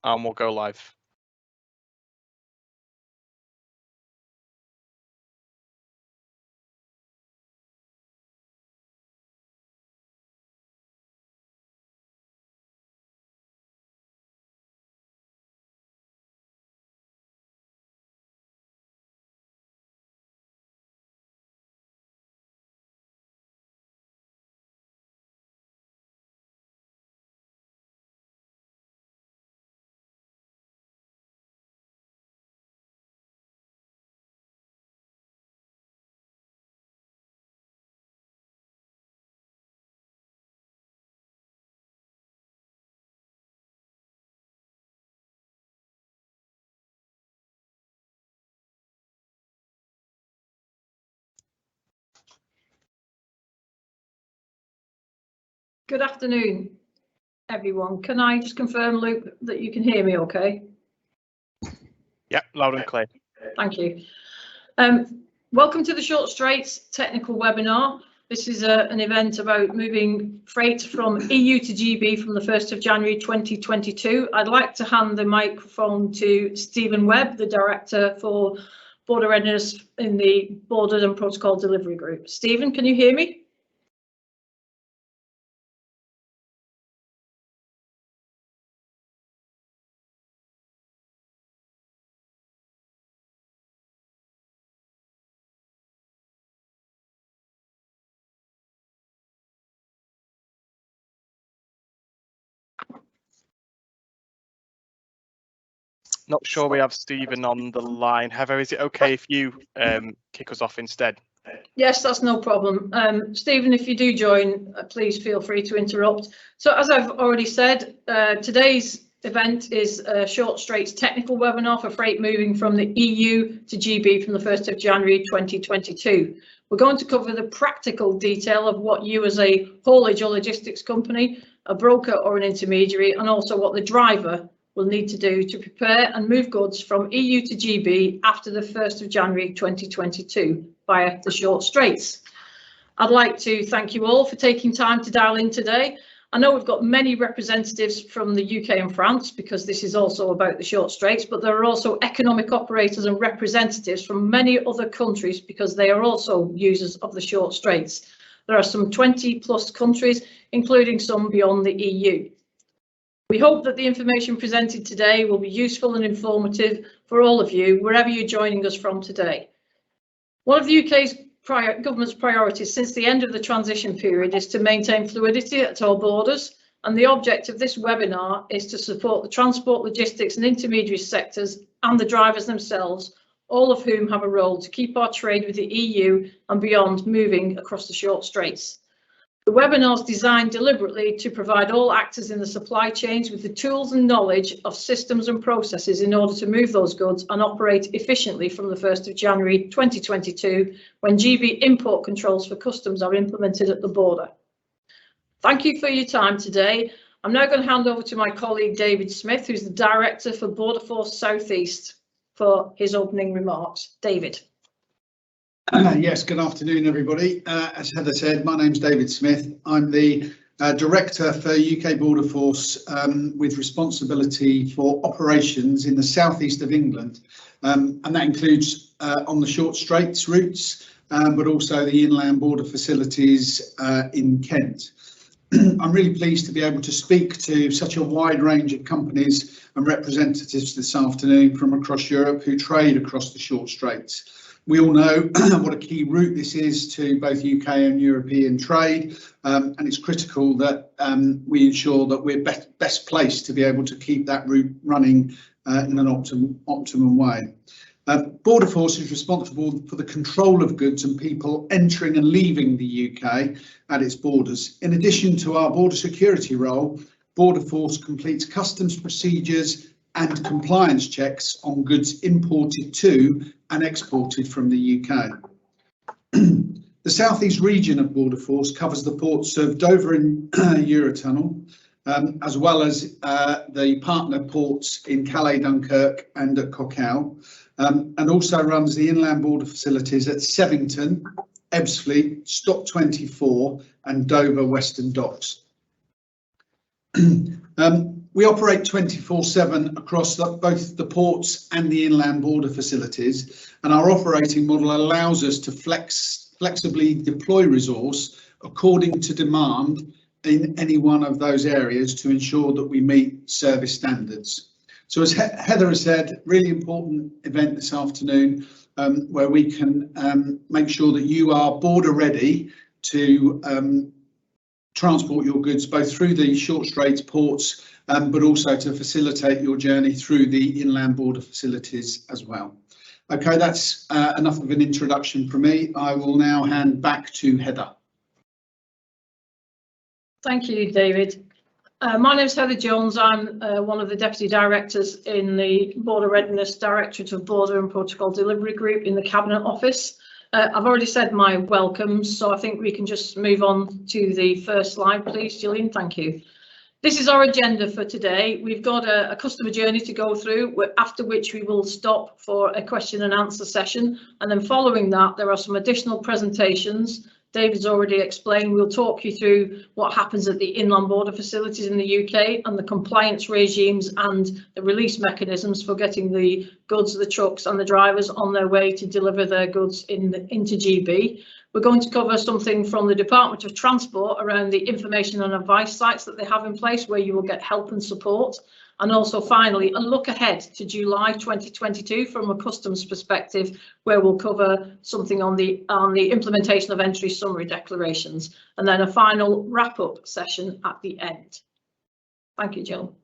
and we'll go live. Good afternoon, everyone. Can I just confirm, Luke, that you can hear me okay? Yeah, loud and clear. Thank you. Welcome to the Short Straits Technical Webinar. This is an event about moving freight from EU to GB from the 1st of January 2022. I'd like to hand the microphone to Stephen Webb, the Director for Border Readiness in the Borders and Protocol Delivery Group. Stephen, can you hear me? Not sure we have Stephen on the line. Heather, is it okay if you kick us off instead? Yes, that's no problem. Stephen, if you do join, please feel free to interrupt. So as I've already said, today's event is a Short Straits Technical Webinar for freight moving from the EU to GB from the 1st of January 2022. We're going to cover the practical detail of what you as a haulage or logistics company, a broker or an intermediary, and also what the driver will need to do to prepare and move goods from EU to GB after the 1st of January 2022 via the Short Straits. I'd like to thank you all for taking time to dial in today. I know we've got many representatives from the UK and France because this is also about the Short Straits, but there are also economic operators and representatives from many other countries because they are also users of the Short Straits. There are some 20 plus countries, including some beyond the EU. We hope that the information presented today will be useful and informative for all of you, wherever you're joining us from today. One of the UK's government's priorities since the end of the transition period is to maintain fluidity at our borders, and the object of this webinar is to support the transport, logistics and intermediary sectors and the drivers themselves, all of whom have a role to keep our trade with the EU and beyond moving across the Short Straits. The webinar is designed deliberately to provide all actors in the supply chains with the tools and knowledge of systems and processes in order to move those goods and operate efficiently from the 1st of January 2022, when GB import controls for customs are implemented at the border. Thank you for your time today. I'm now going to hand over to my colleague David Smith, who's the Director for Border Force South East, for his opening remarks. David. Yes, good afternoon, everybody. As Heather said, my name's David Smith. I'm the Director for UK Border Force with responsibility for operations in the southeast of England, and that includes on the Short Straits routes, but also the inland border facilities in Kent. I'm really pleased to be able to speak to such a wide range of companies and representatives this afternoon from across Europe who trade across the Short Straits. We all know what a key route this is to both UK and European trade, and it's critical that we ensure that we're best placed to be able to keep that route running in an optimum way. Border Force is responsible for the control of goods and people entering and leaving the UK at its borders. In addition to our border security role, Border Force completes customs procedures and compliance checks on goods imported to and exported from the UK. The southeast region of Border Force covers the ports of Dover and Eurotunnel, as well as the partner ports in Calais, Dunkirk and at Coquel, and also runs the inland border facilities at Sevington, Ebbsfleet, Stock 24 and Dover Western Docks. We operate 24/7 across both the ports and the inland border facilities, and our operating model allows us to flexibly deploy resource according to demand in any one of those areas to ensure that we meet service standards. So as Heather has said, really important event this afternoon where we can make sure that you are border ready to transport your goods both through the short straits ports but also to facilitate your journey through the inland border facilities as well. Okay, that's enough of an introduction from me. I will now hand back to Heather. Thank you, David. My name is Heather Jones. I'm one of the Deputy Directors in the Border Readiness Directorate of Border and Protocol Delivery Group in the Cabinet Office. I've already said my welcomes, so I think we can just move on to the first slide, please, Gillian. Thank you. This is our agenda for today. We've got a customer journey to go through, after which we will stop for a question and answer session. And then following that, there are some additional presentations. David's already explained. We'll talk you through what happens at the inland border facilities in the UK and the compliance regimes and the release mechanisms for getting the goods, the trucks and the drivers on their way to deliver their goods into GB. We're going to cover something from the Department of Transport around the information and advice sites that they have in place where you will get help and support. And also finally, a look ahead to July 2022 from a customs perspective, where we'll cover something on the implementation of entry summary declarations, and then a final wrap-up session at the end. Thank you, Jill.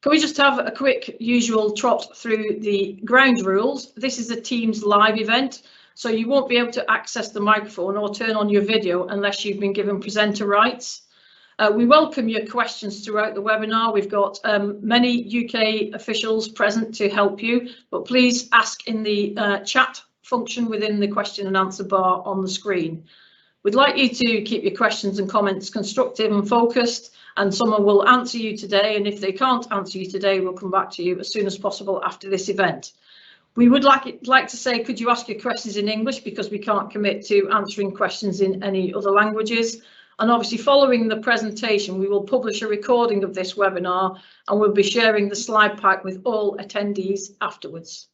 Can we just have a quick usual trot through the ground rules? This is a Teams live event, so you won't be able to access the microphone or turn on your video unless you've been given presenter rights. We welcome your questions throughout the webinar. We've got many UK officials present to help you, but please ask in the chat function within the question and answer bar on the screen. We'd like you to keep your questions and comments constructive and focused, and someone will answer you today, and if they can't answer you today, we'll come back to you as soon as possible after this event. We would like to say, could you ask your questions in English, because we can't commit to answering questions in any other languages. And obviously following the presentation, we will publish a recording of this webinar and we'll be sharing the slide pack with all attendees afterwards.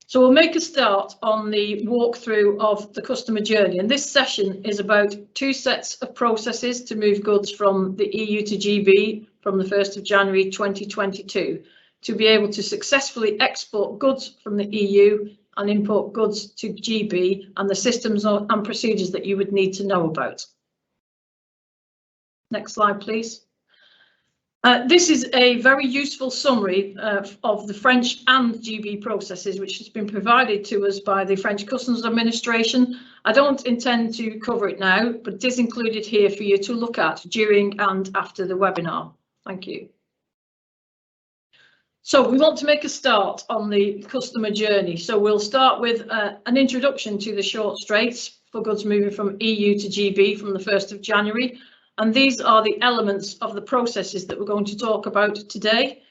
So we'll make a start on the walkthrough of the customer journey. And this session is about two sets of processes to move goods from the EU to GB from the 1st of January 2022 to be able to successfully export goods from the EU and import goods to GB, and the systems and procedures that you would need to know about. Next slide, please. This is a very useful summary of the French and GB processes, which has been provided to us by the French Customs Administration. I don't intend to cover it now, but it is included here for you to look at during and after the webinar. Thank you. So we want to make a start on the customer journey. So we'll start with an introduction to the short straits for goods moving from EU to GB from the 1st of January. And these are the elements of the processes that we're going to talk about today.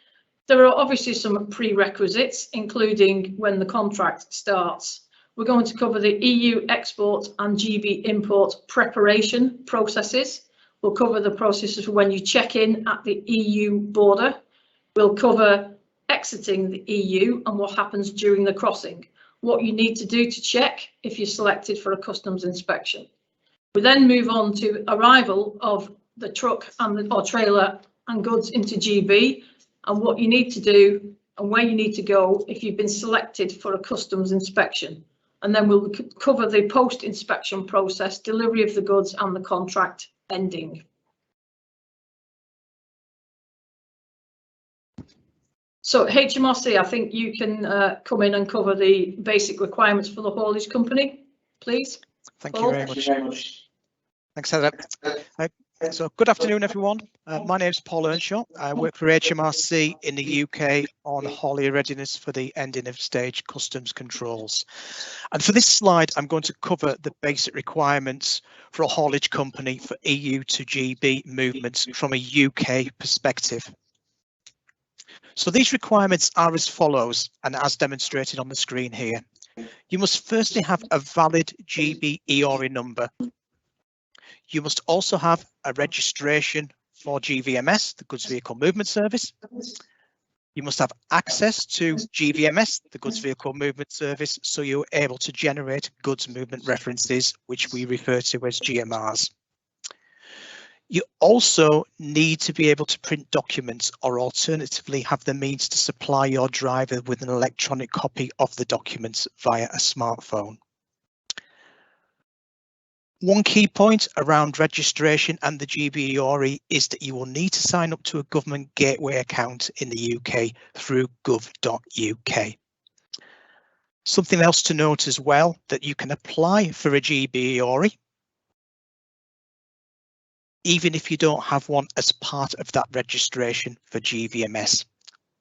There are obviously some prerequisites, including when the contract starts. We're going to cover the EU export and GB import preparation processes. We'll cover the processes for when you check in at the EU border. We'll cover exiting the EU and what happens during the crossing, what you need to do to check if you're selected for a customs inspection. We then move on to arrival of the truck and or trailer and goods into GB and what you need to do and where you need to go if you've been selected for a customs inspection. And then we'll cover the post-inspection process, delivery of the goods and the contract ending. So HMRC, I think you can come in and cover the basic requirements for the haulage company, please. Thank you very much. Thanks, Heather. So good afternoon, everyone. My name is Paul Earnshaw. I work for HMRC in the UK on haulier readiness for the ending of stage customs controls. And for this slide, I'm going to cover the basic requirements for a haulage company for EU to GB movements from a UK perspective. So these requirements are as follows, and as demonstrated on the screen here. You must firstly have a valid GB EORI number. You must also have a registration for GVMS, the Goods Vehicle Movement Service. You must have access to GVMS, the Goods Vehicle Movement Service, so you're able to generate goods movement references, which we refer to as GMRs. You also need to be able to print documents, or alternatively have the means to supply your driver with an electronic copy of the documents via a smartphone. One key point around registration and the GBEORI is that you will need to sign up to a government gateway account in the UK through gov.uk. Something else to note as well, that you can apply for a GBEORI even if you don't have one as part of that registration for GVMS.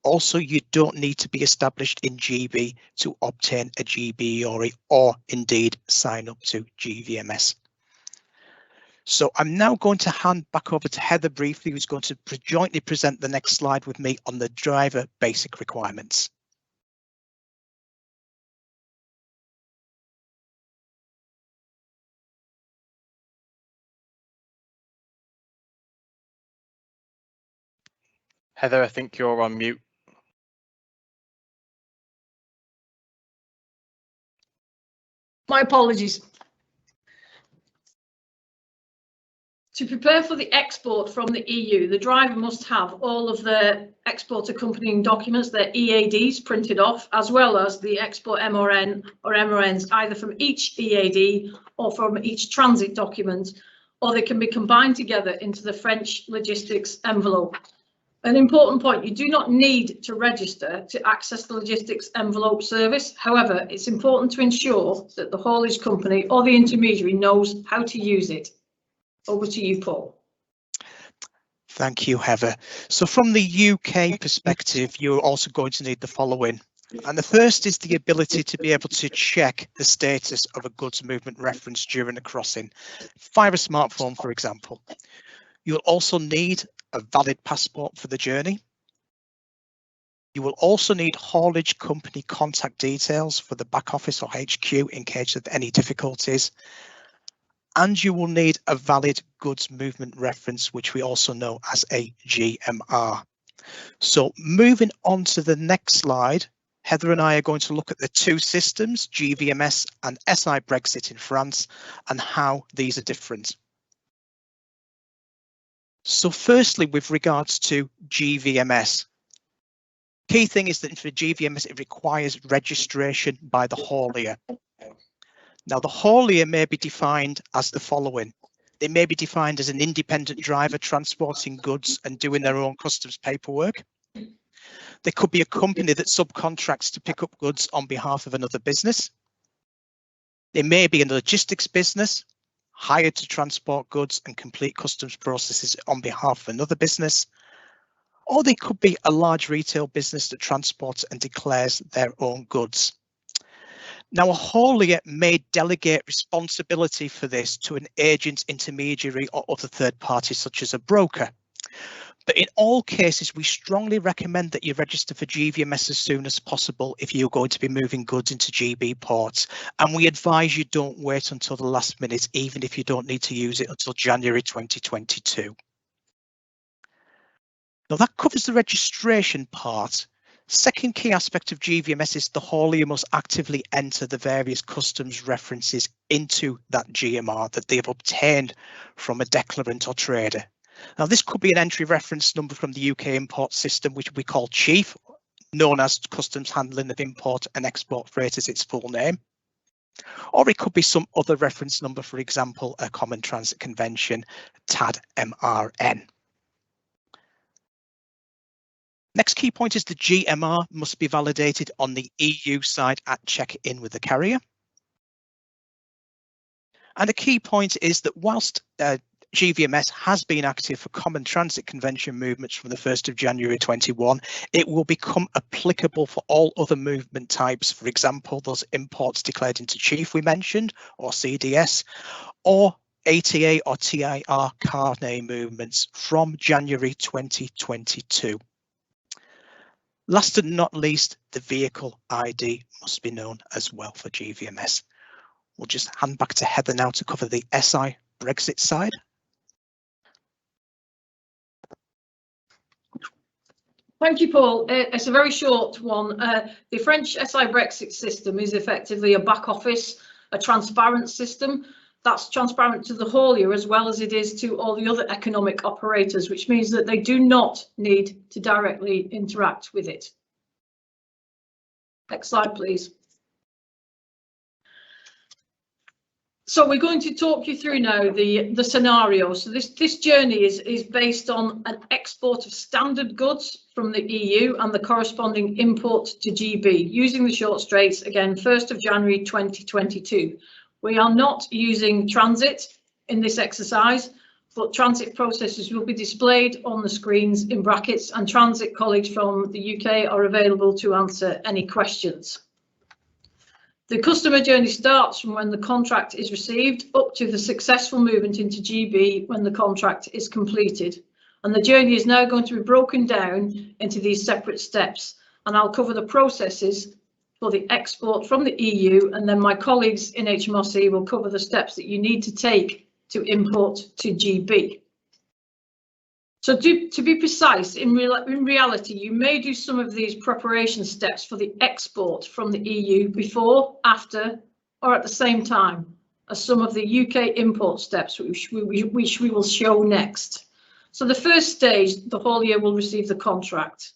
Also, you don't need to be established in GB to obtain a GBEORI or indeed sign up to GVMS. So I'm now going to hand back over to Heather briefly, who's going to jointly present the next slide with me on the driver basic requirements. Heather, I think you're on mute. My apologies. To prepare for the export from the EU, the driver must have all of the export accompanying documents, their EADs, printed off, as well as the export MRN or MRNs, either from each EAD or from each transit document, or they can be combined together into the French logistics envelope. An important point, you do not need to register to access the logistics envelope service. However, it's important to ensure that the haulage company or the intermediary knows how to use it. Over to you, Paul. Thank you, Heather. So from the UK perspective, you're also going to need the following. And the first is the ability to be able to check the status of a goods movement reference during a crossing via a smartphone, for example. You'll also need a valid passport for the journey. You will also need haulage company contact details for the back office or HQ in case of any difficulties. And you will need a valid goods movement reference, which we also know as a GMR. So moving on to the next slide, Heather and I are going to look at the two systems, GVMS and SI Brexit in France, and how these are different. So firstly, with regards to GVMS, key thing is that for GVMS, it requires registration by the haulier. Now, the haulier may be defined as the following. They may be defined as an independent driver transporting goods and doing their own customs paperwork. There could be a company that subcontracts to pick up goods on behalf of another business. They may be a logistics business hired to transport goods and complete customs processes on behalf of another business. Or they could be a large retail business that transports and declares their own goods. Now, a haulier may delegate responsibility for this to an agent, intermediary or other third party, such as a broker. But in all cases, we strongly recommend that you register for GVMS as soon as possible if you're going to be moving goods into GB ports. And we advise you don't wait until the last minute, even if you don't need to use it until January 2022. Now, that covers the registration part. Second key aspect of GVMS is the haulier must actively enter the various customs references into that GMR that they have obtained from a declarant or trader. Now, this could be an entry reference number from the UK import system, which we call CHIEF, known as Customs Handling of Import and Export Freight as its full name. Or it could be some other reference number, for example, a Common Transit Convention, TAD MRN. Next key point is the GMR must be validated on the EU side at check-in with the carrier. And a key point is that whilst GVMS has been active for Common Transit Convention movements from the 1st of January 21, it will become applicable for all other movement types. For example, those imports declared into CHIEF we mentioned, or CDS, or ATA or TIR car name movements from January 2022. Last and not least, the vehicle ID must be known as well for GVMS. We'll just hand back to Heather now to cover the SI Brexit side. Thank you, Paul. It's a very short one. The French SI Brexit system is effectively a back office, a transparent system that's transparent to the haulier as well as it is to all the other economic operators, which means that they do not need to directly interact with it. Next slide, please. So we're going to talk you through now the scenario. So this journey is based on an export of standard goods from the EU and the corresponding import to GB using the short straits, again, 1st of January 2022. We are not using transit in this exercise, but transit processes will be displayed on the screens in brackets, and transit colleagues from the UK are available to answer any questions. The customer journey starts from when the contract is received up to the successful movement into GB when the contract is completed. And the journey is now going to be broken down into these separate steps. And I'll cover the processes for the export from the EU, and then my colleagues in HMRC will cover the steps that you need to take to import to GB. So to be precise, in reality, you may do some of these preparation steps for the export from the EU before, after, or at the same time as some of the UK import steps, which we will show next. So the first stage, the haulier will receive the contract.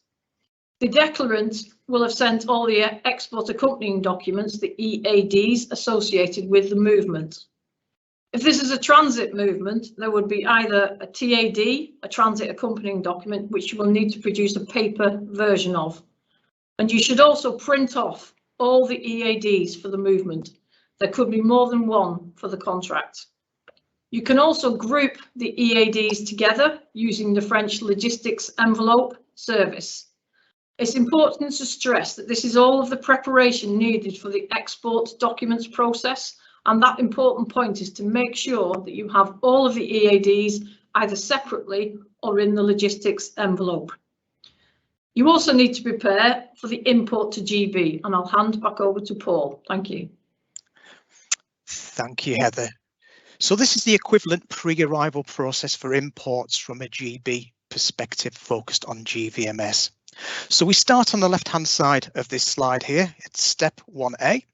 The declarant will have sent all the export accompanying documents, the EADs, associated with the movement. If this is a transit movement, there would be either a TAD, a transit accompanying document, which you will need to produce a paper version of. And you should also print off all the EADs for the movement. There could be more than one for the contract. You can also group the EADs together using the French logistics envelope service. It's important to stress that this is all of the preparation needed for the export documents process. And that important point is to make sure that you have all of the EADs either separately or in the logistics envelope. You also need to prepare for the import to GB, and I'll hand back over to Paul. Thank you. Thank you, Heather. So this is the equivalent pre-arrival process for imports from a GB perspective focused on GVMS. So we start on the left-hand side of this slide here. It's step 1A.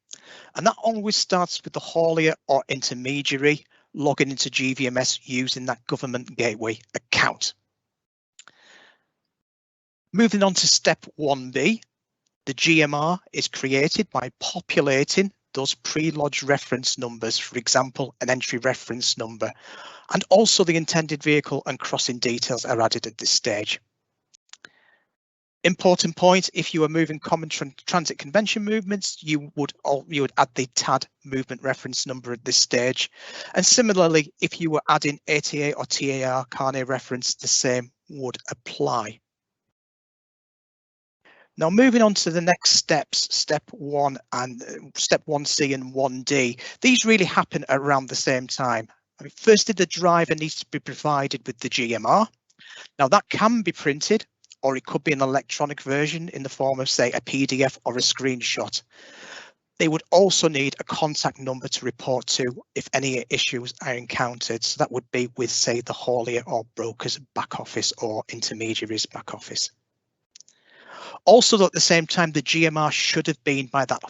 And that always starts with the haulier or intermediary logging into GVMS using that government gateway account. Moving on to step 1B, the GMR is created by populating those pre-lodged reference numbers, for example, an entry reference number, and also the intended vehicle and crossing details are added at this stage. Important point, if you are moving common transit convention movements, you would add the TAD movement reference number at this stage. And similarly, if you were adding ATA or TAR carnet reference, the same would apply. Now moving on to the next steps, step 1 and step 1C and 1D, these really happen around the same time. Firstly, the driver needs to be provided with the GMR. Now that can be printed, or it could be an electronic version in the form of, say, a PDF or a screenshot. They would also need a contact number to report to if any issues are encountered. So that would be with, say, the haulier or broker's back office or intermediaries back office. Also, at the same time, the GMR should have been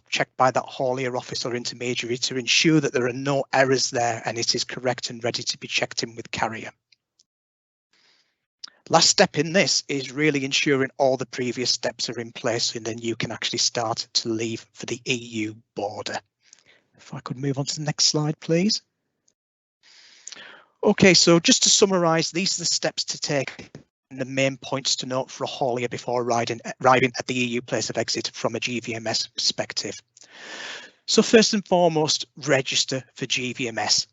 checked by that haulier office or intermediary to ensure that there are no errors there and it is correct and ready to be checked in with carrier. Last step in this is really ensuring all the previous steps are in place, and then you can actually start to leave for the EU border. If I could move on to the next slide, please. OK, so just to summarise, these are the steps to take and the main points to note for a haulier before arriving at the EU place of exit from a GVMS perspective. So first and foremost, register for GVMS.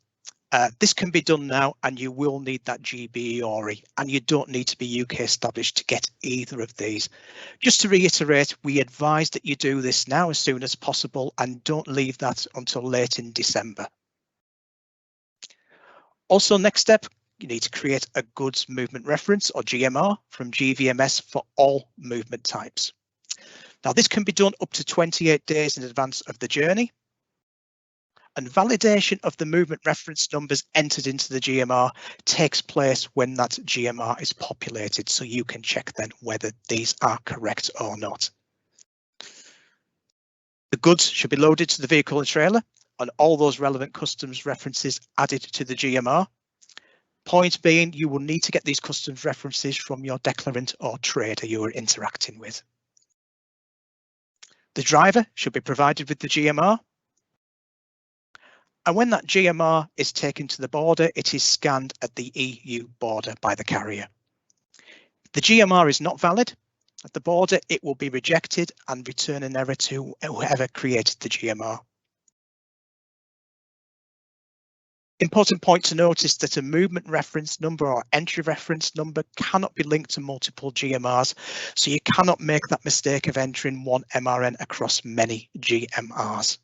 This can be done now, and you will need that GB EORI, and you don't need to be UK established to get either of these. Just to reiterate, we advise that you do this now as soon as possible and don't leave that until late in December. Also, next step, you need to create a goods movement reference or GMR from GVMS for all movement types. Now, this can be done up to 28 days in advance of the journey. And validation of the movement reference numbers entered into the GMR takes place when that GMR is populated, so you can check then whether these are correct or not. The goods should be loaded to the vehicle and trailer and all those relevant customs references added to the GMR. Point being, you will need to get these customs references from your declarant or trader you are interacting with. The driver should be provided with the GMR. And when that GMR is taken to the border, it is scanned at the EU border by the carrier. If the GMR is not valid at the border, it will be rejected and return an error to whoever created the GMR. Important point to notice that a movement reference number or entry reference number cannot be linked to multiple GMRs, so you cannot make that mistake of entering one MRN across many GMRs.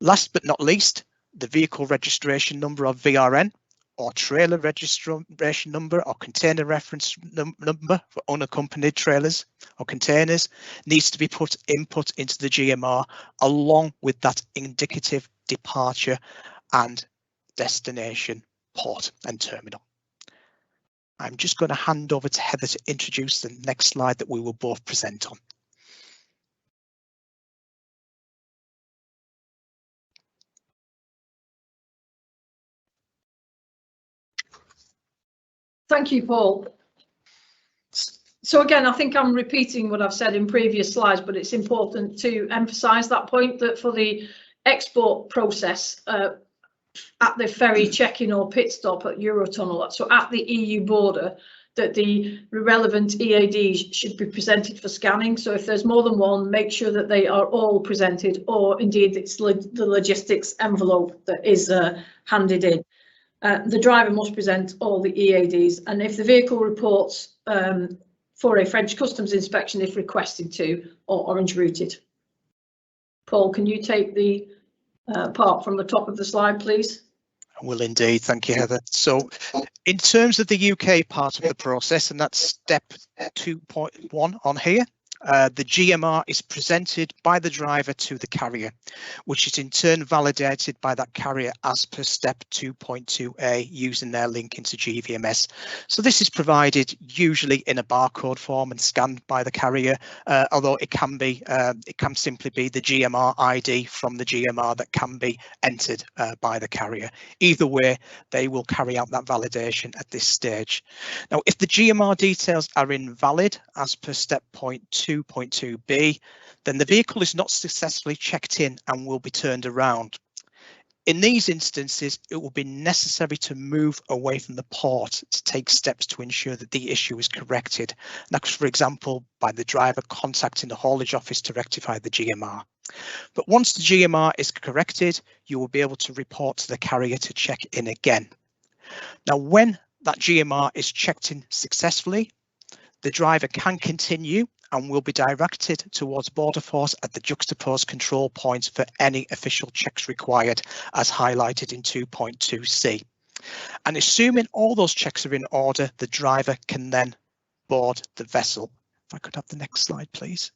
Last but not least, the vehicle registration number or VRN, or trailer registration number or container reference number for unaccompanied trailers or containers, needs to be input into the GMR along with that indicative departure and destination port and terminal. I'm just going to hand over to Heather to introduce the next slide that we will both present on. Thank you, Paul. So again, I think I'm repeating what I've said in previous slides, but it's important to emphasise that point that for the export process at the ferry check-in or pit stop at Eurotunnel, so at the EU border, that the relevant EADs should be presented for scanning. So if there's more than one, make sure that they are all presented, or indeed it's the logistics envelope that is handed in. The driver must present all the EADs, and if the vehicle reports for a French customs inspection if requested to, or orange routed. Paul, can you take the part from the top of the slide, please? I will indeed, thank you, Heather. So in terms of the UK part of the process, and that's step 2.1 on here, the GMR is presented by the driver to the carrier, which is in turn validated by that carrier as per step 2.2a using their link into Gvms. So this is provided usually in a barcode form and scanned by the carrier, although it can simply be the GMR ID from the GMR that can be entered by the carrier. Either way, they will carry out that validation at this stage. Now, if the GMR details are invalid as per step 2.2b, then the vehicle is not successfully checked in and will be turned around. In these instances, it will be necessary to move away from the port to take steps to ensure that the issue is corrected. That's, for example, by the driver contacting the haulage office to rectify the GMR. But once the GMR is corrected, you will be able to report to the carrier to check in again. Now, when that GMR is checked in successfully, the driver can continue and will be directed towards Border Force at the juxtaposed control points for any official checks required, as highlighted in 2.2c. And assuming all those checks are in order, the driver can then board the vessel. If I could have the next slide, please.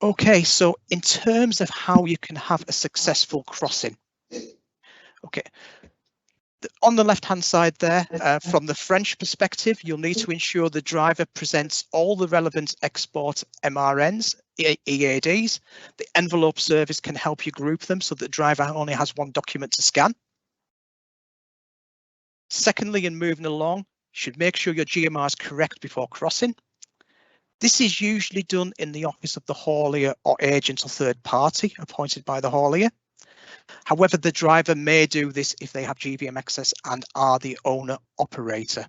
Okay, so in terms of how you can have a successful crossing. Okay. On the left-hand side there, from the French perspective, you'll need to ensure the driver presents all the relevant export Mrns, EADs. The envelope service can help you group them so that the driver only has one document to scan. Secondly, in moving along, you should make sure your GMR is correct before crossing. This is usually done in the office of the haulier or agent or third party appointed by the haulier. However, the driver may do this if they have GVM access and are the owner operator.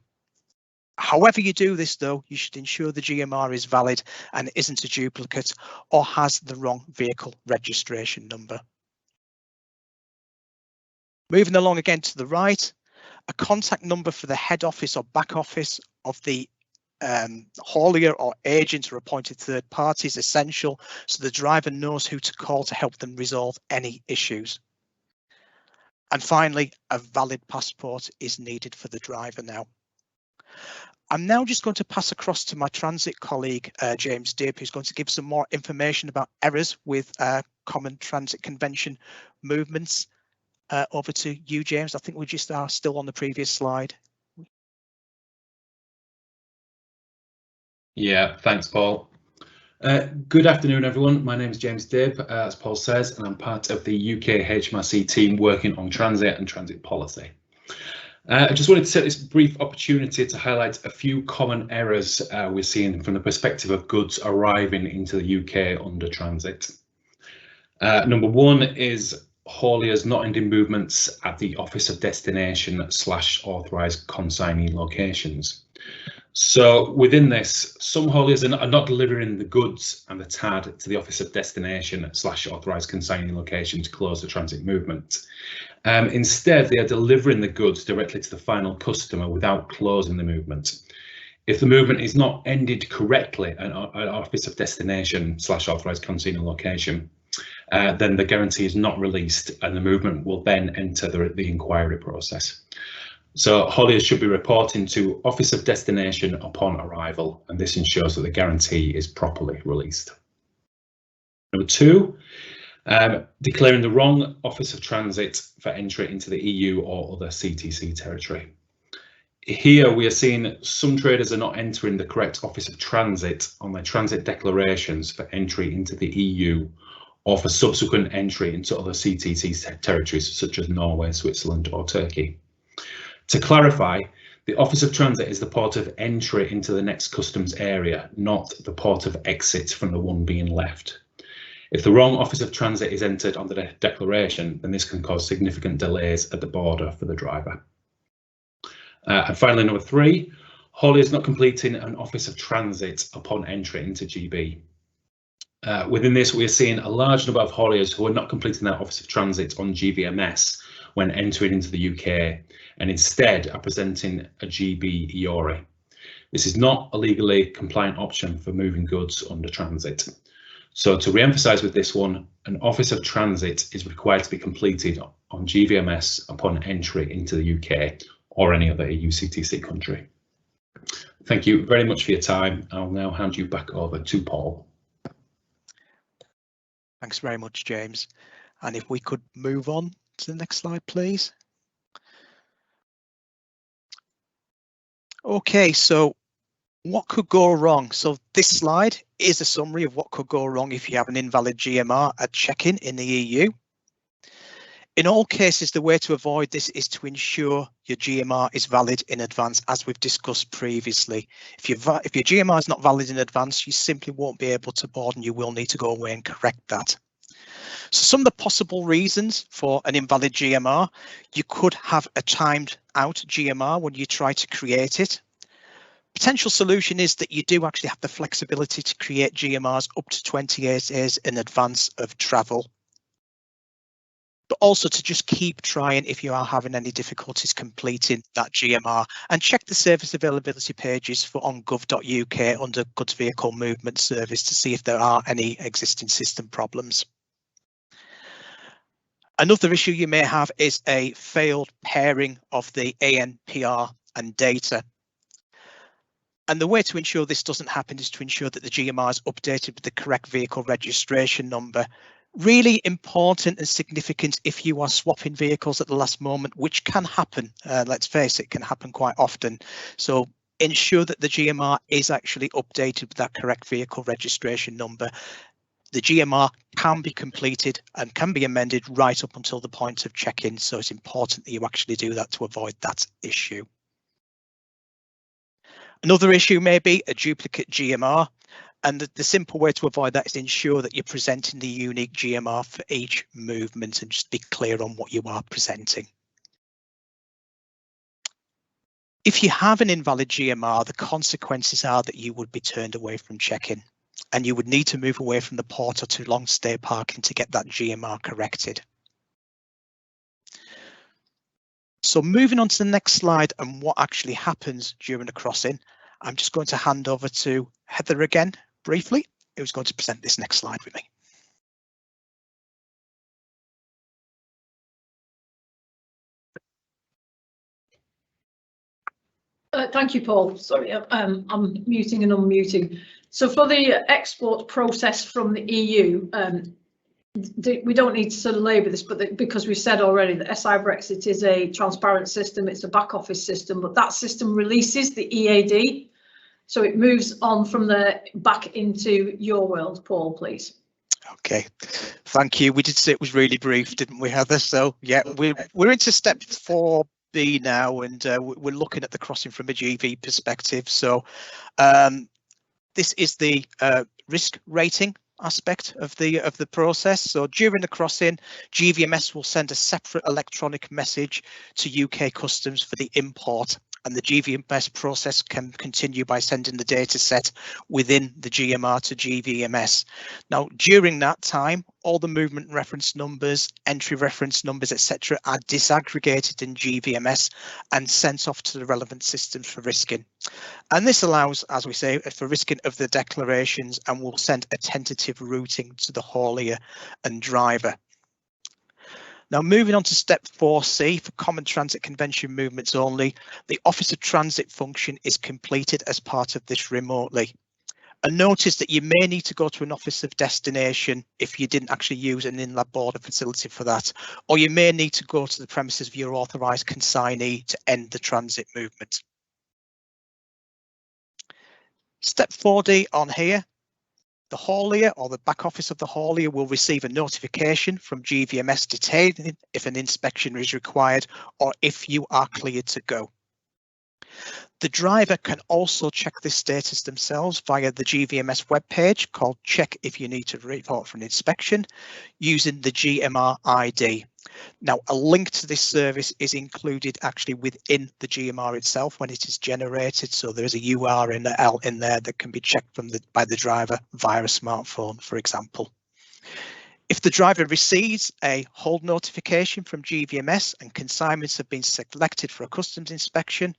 However you do this, though, you should ensure the GMR is valid and isn't a duplicate or has the wrong vehicle registration number. Moving along again to the right, a contact number for the head office or back office of the haulier or agent or appointed third party is essential so the driver knows who to call to help them resolve any issues. And finally, a valid passport is needed for the driver now. I'm now just going to pass across to my transit colleague, James Dibb, who's going to give some more information about errors with common transit convention movements. Over to you, James. I think we just are still on the previous slide. Yeah, thanks, Paul. Good afternoon, everyone. My name is James Dibb, as Paul says, and I'm part of the UK HMRC team working on transit and transit policy. I just wanted to take this brief opportunity to highlight a few common errors we're seeing from the perspective of goods arriving into the UK under transit. Number one is hauliers not ending movements at the office of destination / authorised consignee locations. So within this, some hauliers are not delivering the goods and the TAD to the office of destination / authorised consignee location to close the transit movement. Instead, they are delivering the goods directly to the final customer without closing the movement. If the movement is not ended correctly at an office of destination / authorised consignee location, then the guarantee is not released and the movement will then enter the inquiry process. So hauliers should be reporting to office of destination upon arrival, and this ensures that the guarantee is properly released. Number two, declaring the wrong office of transit for entry into the EU or other CTC territory. Here we are seeing some traders are not entering the correct office of transit on their transit declarations for entry into the EU or for subsequent entry into other CTC territories such as Norway, Switzerland or Turkey. To clarify, the office of transit is the port of entry into the next customs area, not the port of exit from the one being left. If the wrong office of transit is entered on the declaration, then this can cause significant delays at the border for the driver. And finally, number three, hauliers not completing an office of transit upon entry into GB. Within this, we are seeing a large number of hauliers who are not completing their office of transit on Gvms when entering into the UK, and instead are presenting a GB EORI. This is not a legally compliant option for moving goods under transit. So to re-emphasise with this one, an office of transit is required to be completed on Gvms upon entry into the UK or any other EU CTC country. Thank you very much for your time. I'll now hand you back over to Paul. Thanks very much, James. And if we could move on to the next slide, please. Okay, so what could go wrong? So this slide is a summary of what could go wrong if you have an invalid GMR at check-in in the EU. In all cases, the way to avoid this is to ensure your GMR is valid in advance, as we've discussed previously. If your GMR is not valid in advance, you simply won't be able to board and you will need to go away and correct that. So some of the possible reasons for an invalid GMR: you could have a timed out GMR when you try to create it. Potential solution is that you do actually have the flexibility to create GMRs up to 28 days in advance of travel. But also to just keep trying if you are having any difficulties completing that GMR, and check the service availability pages for on gov.uk under Goods Vehicle Movement Service to see if there are any existing system problems. Another issue you may have is a failed pairing of the Anpr and data. And the way to ensure this doesn't happen is to ensure that the GMR is updated with the correct vehicle registration number. Really important and significant if you are swapping vehicles at the last moment, which can happen. Let's face it, can happen quite often. So ensure that the GMR is actually updated with that correct vehicle registration number. The GMR can be completed and can be amended right up until the point of check-in. So it's important that you actually do that to avoid that issue. Another issue may be a duplicate GMR. And the simple way to avoid that is to ensure that you're presenting the unique GMR for each movement and just be clear on what you are presenting. If you have an invalid GMR, the consequences are that you would be turned away from check-in and you would need to move away from the port or to long stay parking to get that GMR corrected. So moving on to the next slide and what actually happens during the crossing, I'm just going to hand over to Heather again briefly, who's going to present this next slide with me. Thank you, Paul. Sorry, I'm muting and unmuting. So for the export process from the EU, we don't need to sort of labour this, but because we said already that SI Brexit is a transparent system, it's a back office system, but that system releases the EAD. So it moves on from there back into your world, Paul, please. Okay, thank you. We did say it was really brief, didn't we, Heather? So yeah, we're into step 4B now, and we're looking at the crossing from a GV perspective. So this is the risk rating aspect of the process. So during the crossing, GVMS will send a separate electronic message to UK Customs for the import, and the GVMS process can continue by sending the data set within the GMR to GVMS. Now, during that time, all the movement reference numbers, entry reference numbers, etc. are disaggregated in GVMS and sent off to the relevant systems for risking. And this allows, as we say, for risking of the declarations, and will send a tentative routing to the haulier and driver. Now, moving on to step 4C for Common Transit Convention movements only, the Office of Transit function is completed as part of this remotely. And notice that you may need to go to an office of destination if you didn't actually use an inland border facility for that, or you may need to go to the premises of your authorised consignee to end the transit movement. Step 4D on here. The haulier or the back office of the haulier will receive a notification from GVMS detailing if an inspection is required or if you are cleared to go. The driver can also check this status themselves via the GVMS webpage called Check If You Need to Report for an Inspection using the GMR ID. Now, a link to this service is included actually within the GMR itself when it is generated. So there is a URL in there that can be checked by the driver via a smartphone, for example. If the driver receives a hold notification from GVMS and consignments have been selected for a customs inspection,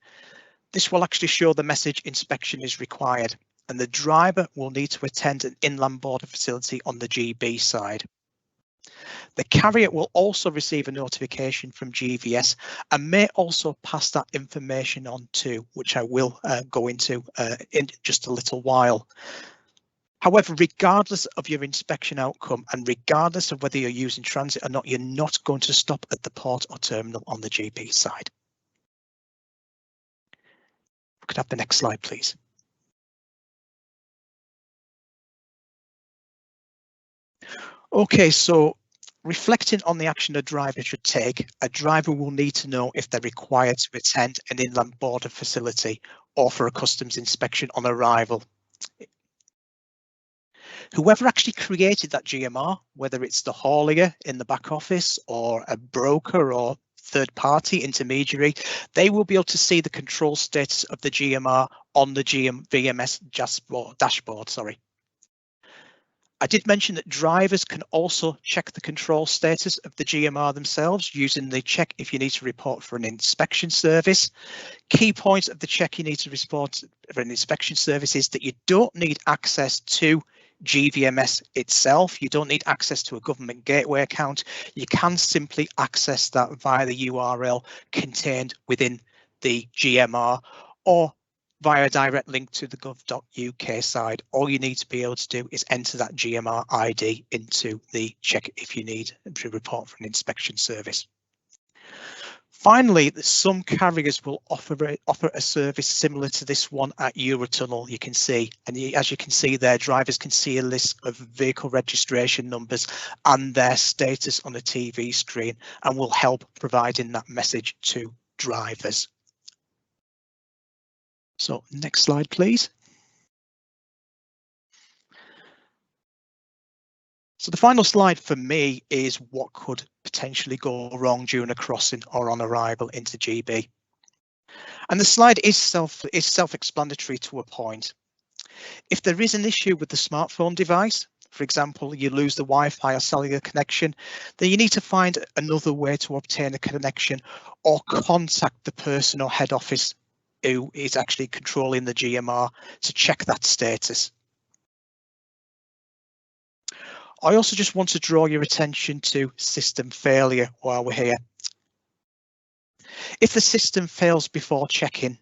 this will actually show the message inspection is required, and the driver will need to attend an inland border facility on the GB side. The carrier will also receive a notification from GVS and may also pass that information on to, which I will go into in just a little while. However, regardless of your inspection outcome and regardless of whether you're using transit or not, you're not going to stop at the port or terminal on the GB side. We could have the next slide, please. Okay, so reflecting on the action a driver should take, a driver will need to know if they're required to attend an inland border facility or for a customs inspection on arrival. Whoever actually created that GMR, whether it's the haulier in the back office or a broker or third-party intermediary, they will be able to see the control status of the GMR on the GVMS dashboard. I did mention that drivers can also check the control status of the GMR themselves using the Check If You Need to Report for an Inspection service. Key points of the Check You Need to Report for an Inspection service is that you don't need access to GVMS itself. You don't need access to a government gateway account. You can simply access that via the URL contained within the GMR or via a direct link to the gov.uk side. All you need to be able to do is enter that GMR ID into the Check If You Need to Report for an Inspection service. Finally, some carriers will offer a service similar to this one at Eurotunnel, you can see. And as you can see there, drivers can see a list of vehicle registration numbers and their status on a TV screen and will help providing that message to drivers. So next slide, please. So the final slide for me is what could potentially go wrong during a crossing or on arrival into GB. And the slide is self-explanatory to a point. If there is an issue with the smartphone device, for example, you lose the Wi-Fi or cellular connection, then you need to find another way to obtain a connection or contact the person or head office who is actually controlling the GMR to check that status. I also just want to draw your attention to system failure while we're here. If the system fails before check-in,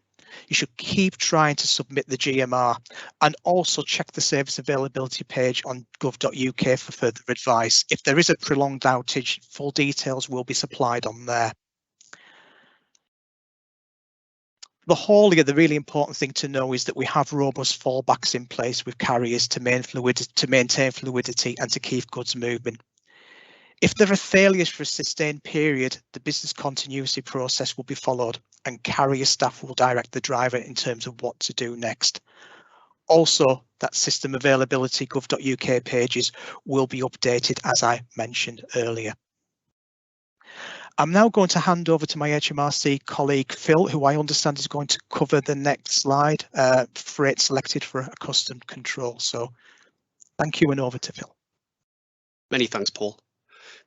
You should keep trying to submit the GMR, and also check the service availability page on gov.uk for further advice. If there is a prolonged outage, full details will be supplied on there. The haulier, the really important thing to know is that we have robust fallbacks in place with carriers to maintain fluidity and to keep goods moving. If there are failures for a sustained period, the business continuity process will be followed and carrier staff will direct the driver in terms of what to do next. Also, that system availability gov.uk pages will be updated, as I mentioned earlier. I'm now going to hand over to my HMRC colleague Phil, who I understand is going to cover the next slide, freight selected for a custom control. So thank you, and over to Phil. Many thanks, Paul.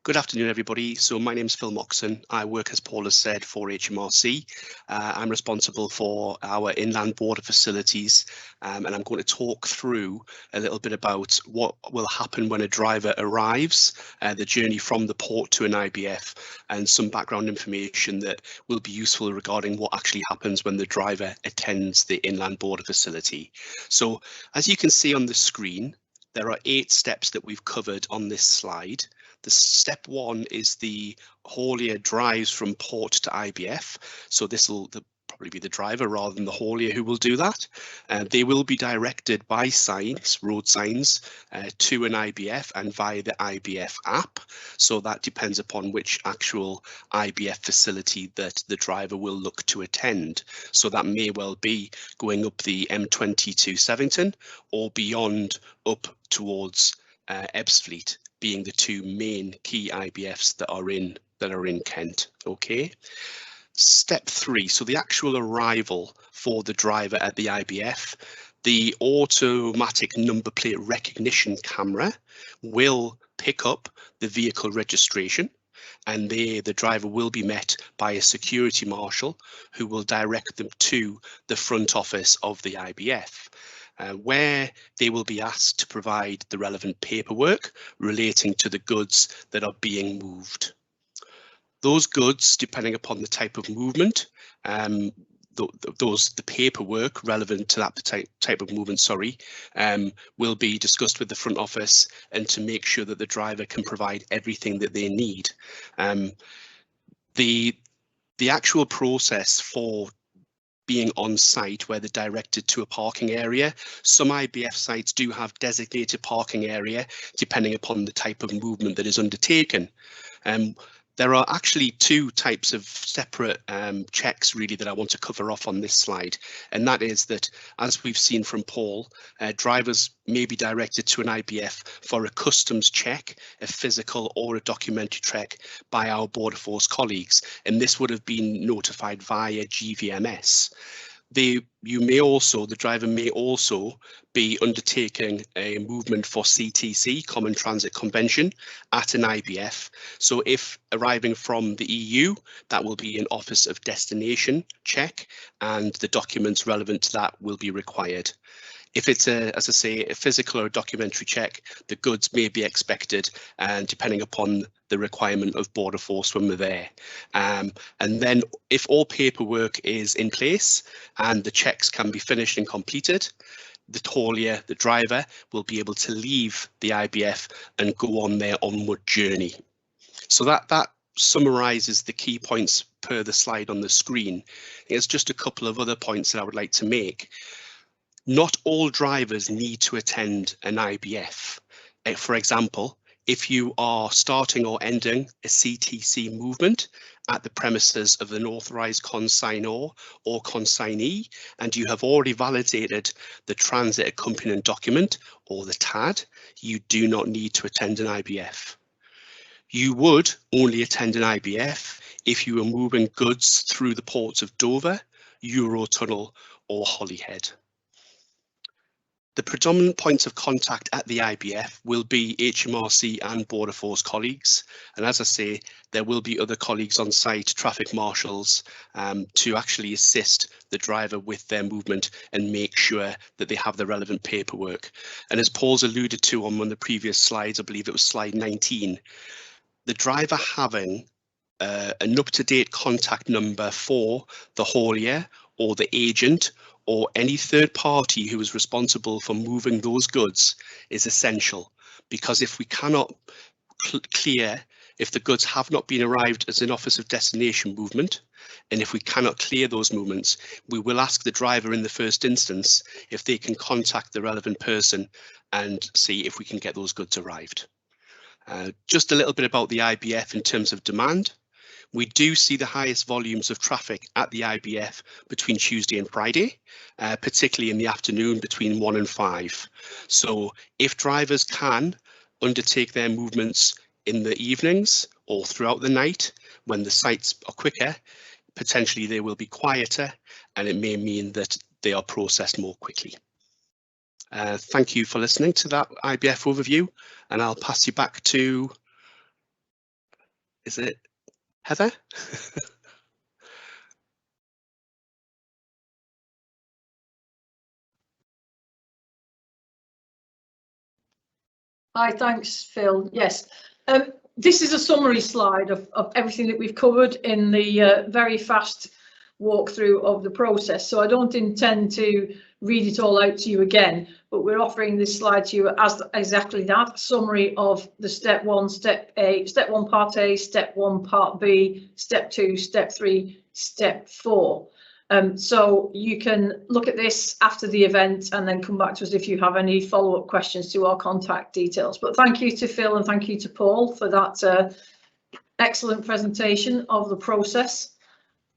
Good afternoon, everybody. So my name's Phil Moxon. I work, as Paul has said, for HMRC. I'm responsible for our inland border facilities, and I'm going to talk through a little bit about what will happen when a driver arrives, the journey from the port to an IBF, and some background information that will be useful regarding what actually happens when the driver attends the inland border facility. So as you can see on the screen, there are 8 steps that we've covered on this slide. The step 1 is the haulier drives from port to IBF. So this will probably be the driver rather than the haulier who will do that. They will be directed by signs, road signs, to an IBF and via the IBF app. So that depends upon which actual IBF facility that the driver will look to attend. So that may well be going up the M20 to Sevington or beyond up towards Ebbsfleet, being the 2 main key IBFs that are in Kent. Okay. Step 3, so the actual arrival for the driver at the IBF, the automatic number plate recognition camera will pick up the vehicle registration, and the driver will be met by a security marshal who will direct them to the front office of the IBF. Where they will be asked to provide the relevant paperwork relating to the goods that are being moved. Those goods, depending upon the type of movement, the paperwork relevant to that type of movement, will be discussed with the front office, and to make sure that the driver can provide everything that they need. The actual process for being on site, where they're directed to a parking area. Some IBF sites do have designated parking area depending upon the type of movement that is undertaken. There are actually 2 types of separate checks really that I want to cover off on this slide, and that is that, as we've seen from Paul, drivers may be directed to an IBF for a customs check, a physical or a documentary check by our Border Force colleagues, and this would have been notified via Gvms. The driver may also be undertaking a movement for CTC, Common Transit Convention, at an IBF. So if arriving from the EU, that will be an Office of Destination check, and the documents relevant to that will be required. If it's as I say, a physical or a documentary check, the goods may be expected, and depending upon the requirement of Border Force when we're there. And then if all paperwork is in place and the checks can be finished and completed, the haulier, the driver, will be able to leave the IBF and go on their onward journey. So that summarises the key points per the slide on the screen. There's just a couple of other points that I would like to make. Not all drivers need to attend an IBF. For example, if you are starting or ending a CTC movement at the premises of an authorised consignor or consignee, and you have already validated the transit accompanying document, or the TAD, you do not need to attend an IBF. You would only attend an IBF if you were moving goods through the ports of Dover, Eurotunnel or Holyhead. The predominant points of contact at the IBF will be HMRC and Border Force colleagues, and as I say, there will be other colleagues on site, traffic marshals, to actually assist the driver with their movement and make sure that they have the relevant paperwork. And as Paul's alluded to on one of the previous slides, I believe it was slide 19, the driver having an up-to-date contact number for the haulier or the agent or any third party who is responsible for moving those goods is essential, because if we cannot clear if the goods have not been arrived as an office of destination movement, and if we cannot clear those movements, we will ask the driver in the first instance if they can contact the relevant person and see if we can get those goods arrived. Just a little bit about the IBF in terms of demand. We do see the highest volumes of traffic at the IBF between Tuesday and Friday, particularly in the afternoon between 1 and 5. So if drivers can undertake their movements in the evenings or throughout the night when the sites are quicker, potentially they will be quieter, and it may mean that they are processed more quickly. Thank you for listening to that IBF overview, and I'll pass you back to, is it Heather? Hi, thanks, Phil. Yes, this is a summary slide of everything that we've covered in the very fast walkthrough of the process. So I don't intend to read it all out to you again, but we're offering this slide to you as exactly that, summary of the step 1, step one part A, step 1 part B, step 2, step 3, step 4. So you can look at this after the event and then come back to us if you have any follow-up questions to our contact details. But thank you to Phil and thank you to Paul for that excellent presentation of the process.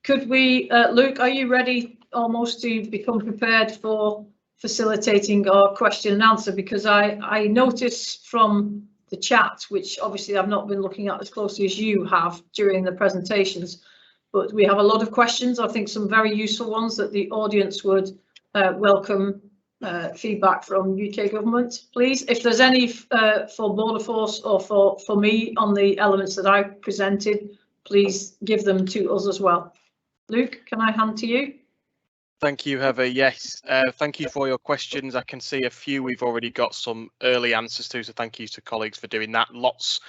Could we, Luke, are you ready almost to become prepared for facilitating our question and answer? Because I noticed from the chat, which obviously I've not been looking at as closely as you have during the presentations, but we have a lot of questions, I think some very useful ones that the audience would welcome feedback from UK government, please. If there's any for Border Force or for me on the elements that I presented, please give them to us as well. Luke, can I hand to you? Thank you, Heather. Yes, thank you for your questions. I can see a few we've already got some early answers to, so thank you to colleagues for doing that. Lots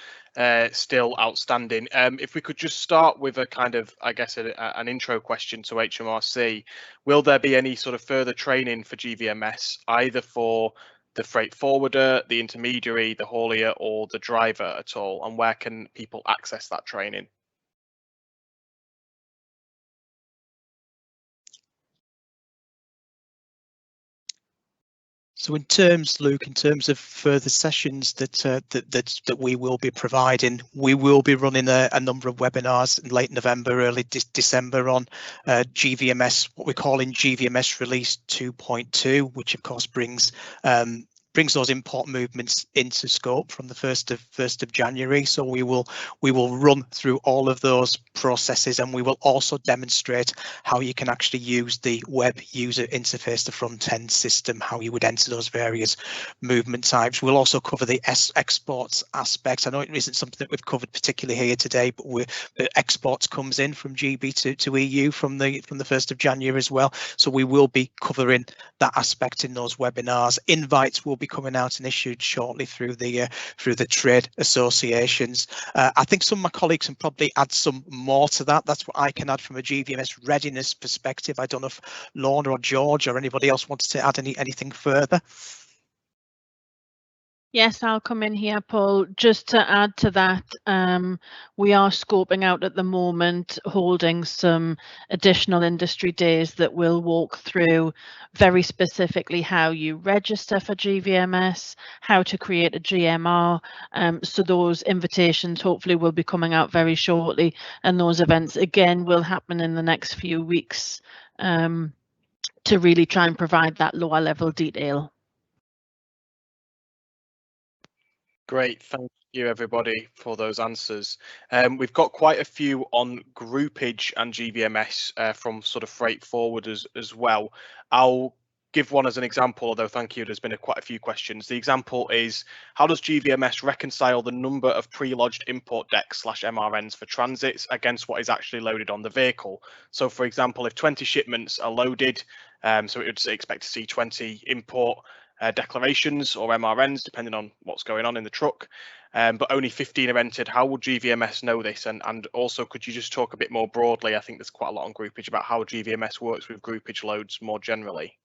still outstanding. If we could just start with a kind of, I guess, an intro question to HMRC. Will there be any sort of further training for GVMS, either for the freight forwarder, the intermediary, the haulier, or the driver at all? And where can people access that training? So in terms, Luke, in terms of further sessions that we will be providing, we will be running a number of webinars in late November, early December on GVMS, what we're calling GVMS Release 2.2, which of course brings those import movements into scope from the 1st of January. So we will run through all of those processes, and we will also demonstrate how you can actually use the web user interface, the front end system, how you would enter those various movement types. We'll also cover the exports aspects. I know it isn't something that we've covered particularly here today, but the exports comes in from GB to EU from the 1st of January as well. So we will be covering that aspect in those webinars. Invites will be coming out and issued shortly through the trade associations. I think some of my colleagues can probably add some more to that. That's what I can add from a GVMS readiness perspective. I don't know if Lorna or George or anybody else wants to add anything further. Yes, I'll come in here, Paul. Just to add to that, we are scoping out at the moment, holding some additional industry days that will walk through very specifically how you register for GVMS, how to create a GMR. So those invitations hopefully will be coming out very shortly, and those events again will happen in the next few weeks to really try and provide that lower level detail. Great, thank you everybody for those answers. We've got quite a few on groupage and GVMS from sort of freight forwarders as well. I'll give one as an example, although thank you, there's been quite a few questions. The example is, how does GVMS reconcile the number of pre-lodged import decks / MRNs for transits against what is actually loaded on the vehicle? So for example, if 20 shipments are loaded, so it would expect to see 20 import declarations or MRNs, depending on what's going on in the truck. but only 15 are entered. How will GVMS know this? And also, could you just talk a bit more broadly? I think there's quite a lot on groupage about how GVMS works with groupage loads more generally.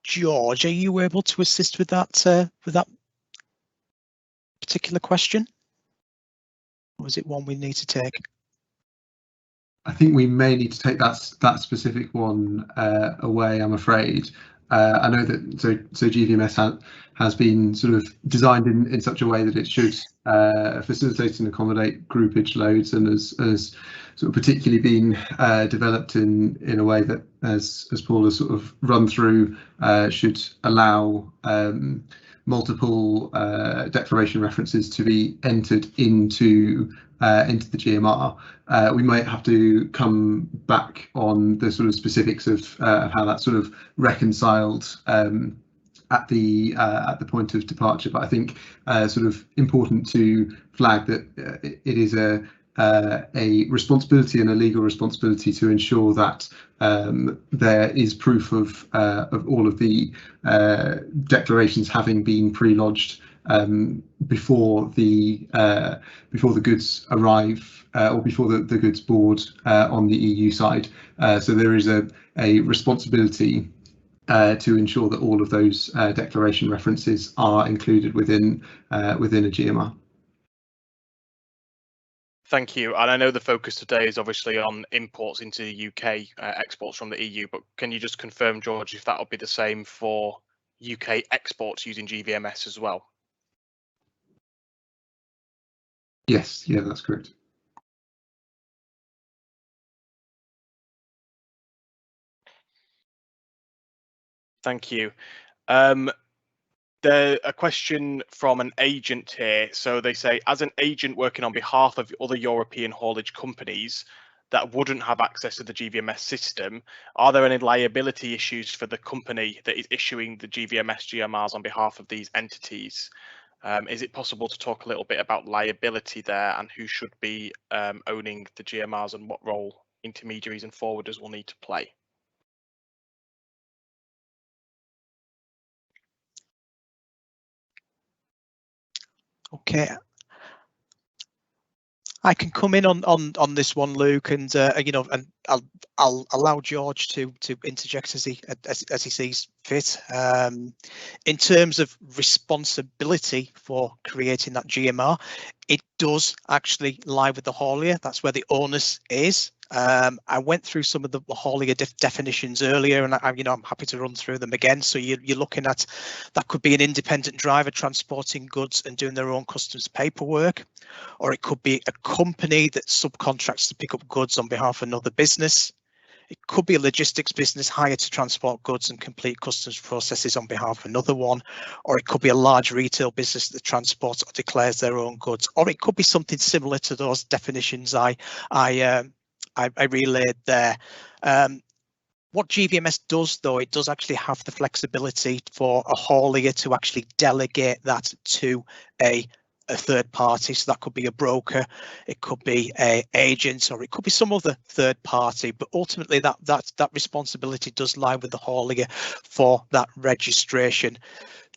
George, are you able to assist with that particular question? Or is it one we need to take? I think we may need to take that specific one away, I'm afraid. I know that so GVMS has been sort of designed in such a way that it should facilitate and accommodate groupage loads, and has sort of particularly been developed in a way that, as Paul has sort of run through, should allow multiple declaration references to be entered into the GMR. We might have to come back on the sort of specifics of how that's sort of reconciled at the point of departure, but I think sort of important to flag that it is a responsibility and a legal responsibility to ensure that there is proof of all of the declarations having been pre-lodged before the goods arrive, or before the goods board on the EU side. So there is a responsibility to ensure that all of those declaration references are included within a GMR. Thank you. And I know the focus today is obviously on imports into the UK, exports from the EU, but can you just confirm, George, if that will be the same for UK exports using GVMS as well? Yes, yeah, that's correct. Thank you. A question from an agent here. So they say, as an agent working on behalf of other European haulage companies that wouldn't have access to the GVMS system, are there any liability issues for the company that is issuing the GVMS GMRs on behalf of these entities? Is it possible to talk a little bit about liability there, and who should be owning the GMRs, and what role intermediaries and forwarders will need to play? Okay, I can come in on this one, Luke, and and I'll allow George to interject as he sees fit. In terms of responsibility for creating that GMR, it does actually lie with the haulier. That's where the onus is. I went through some of the haulier definitions earlier, and I'm happy to run through them again. So you're looking at, that could be an independent driver transporting goods and doing their own customs paperwork, or it could be a company that subcontracts to pick up goods on behalf of another business. It could be a logistics business hired to transport goods and complete customs processes on behalf of another one, or it could be a large retail business that transports or declares their own goods, or it could be something similar to those definitions I relayed there. What GVMS does, though, it does actually have the flexibility for a haulier to actually delegate that to a third party. So that could be a broker, it could be an agent, or it could be some other third party. But ultimately, that responsibility does lie with the haulier for that registration.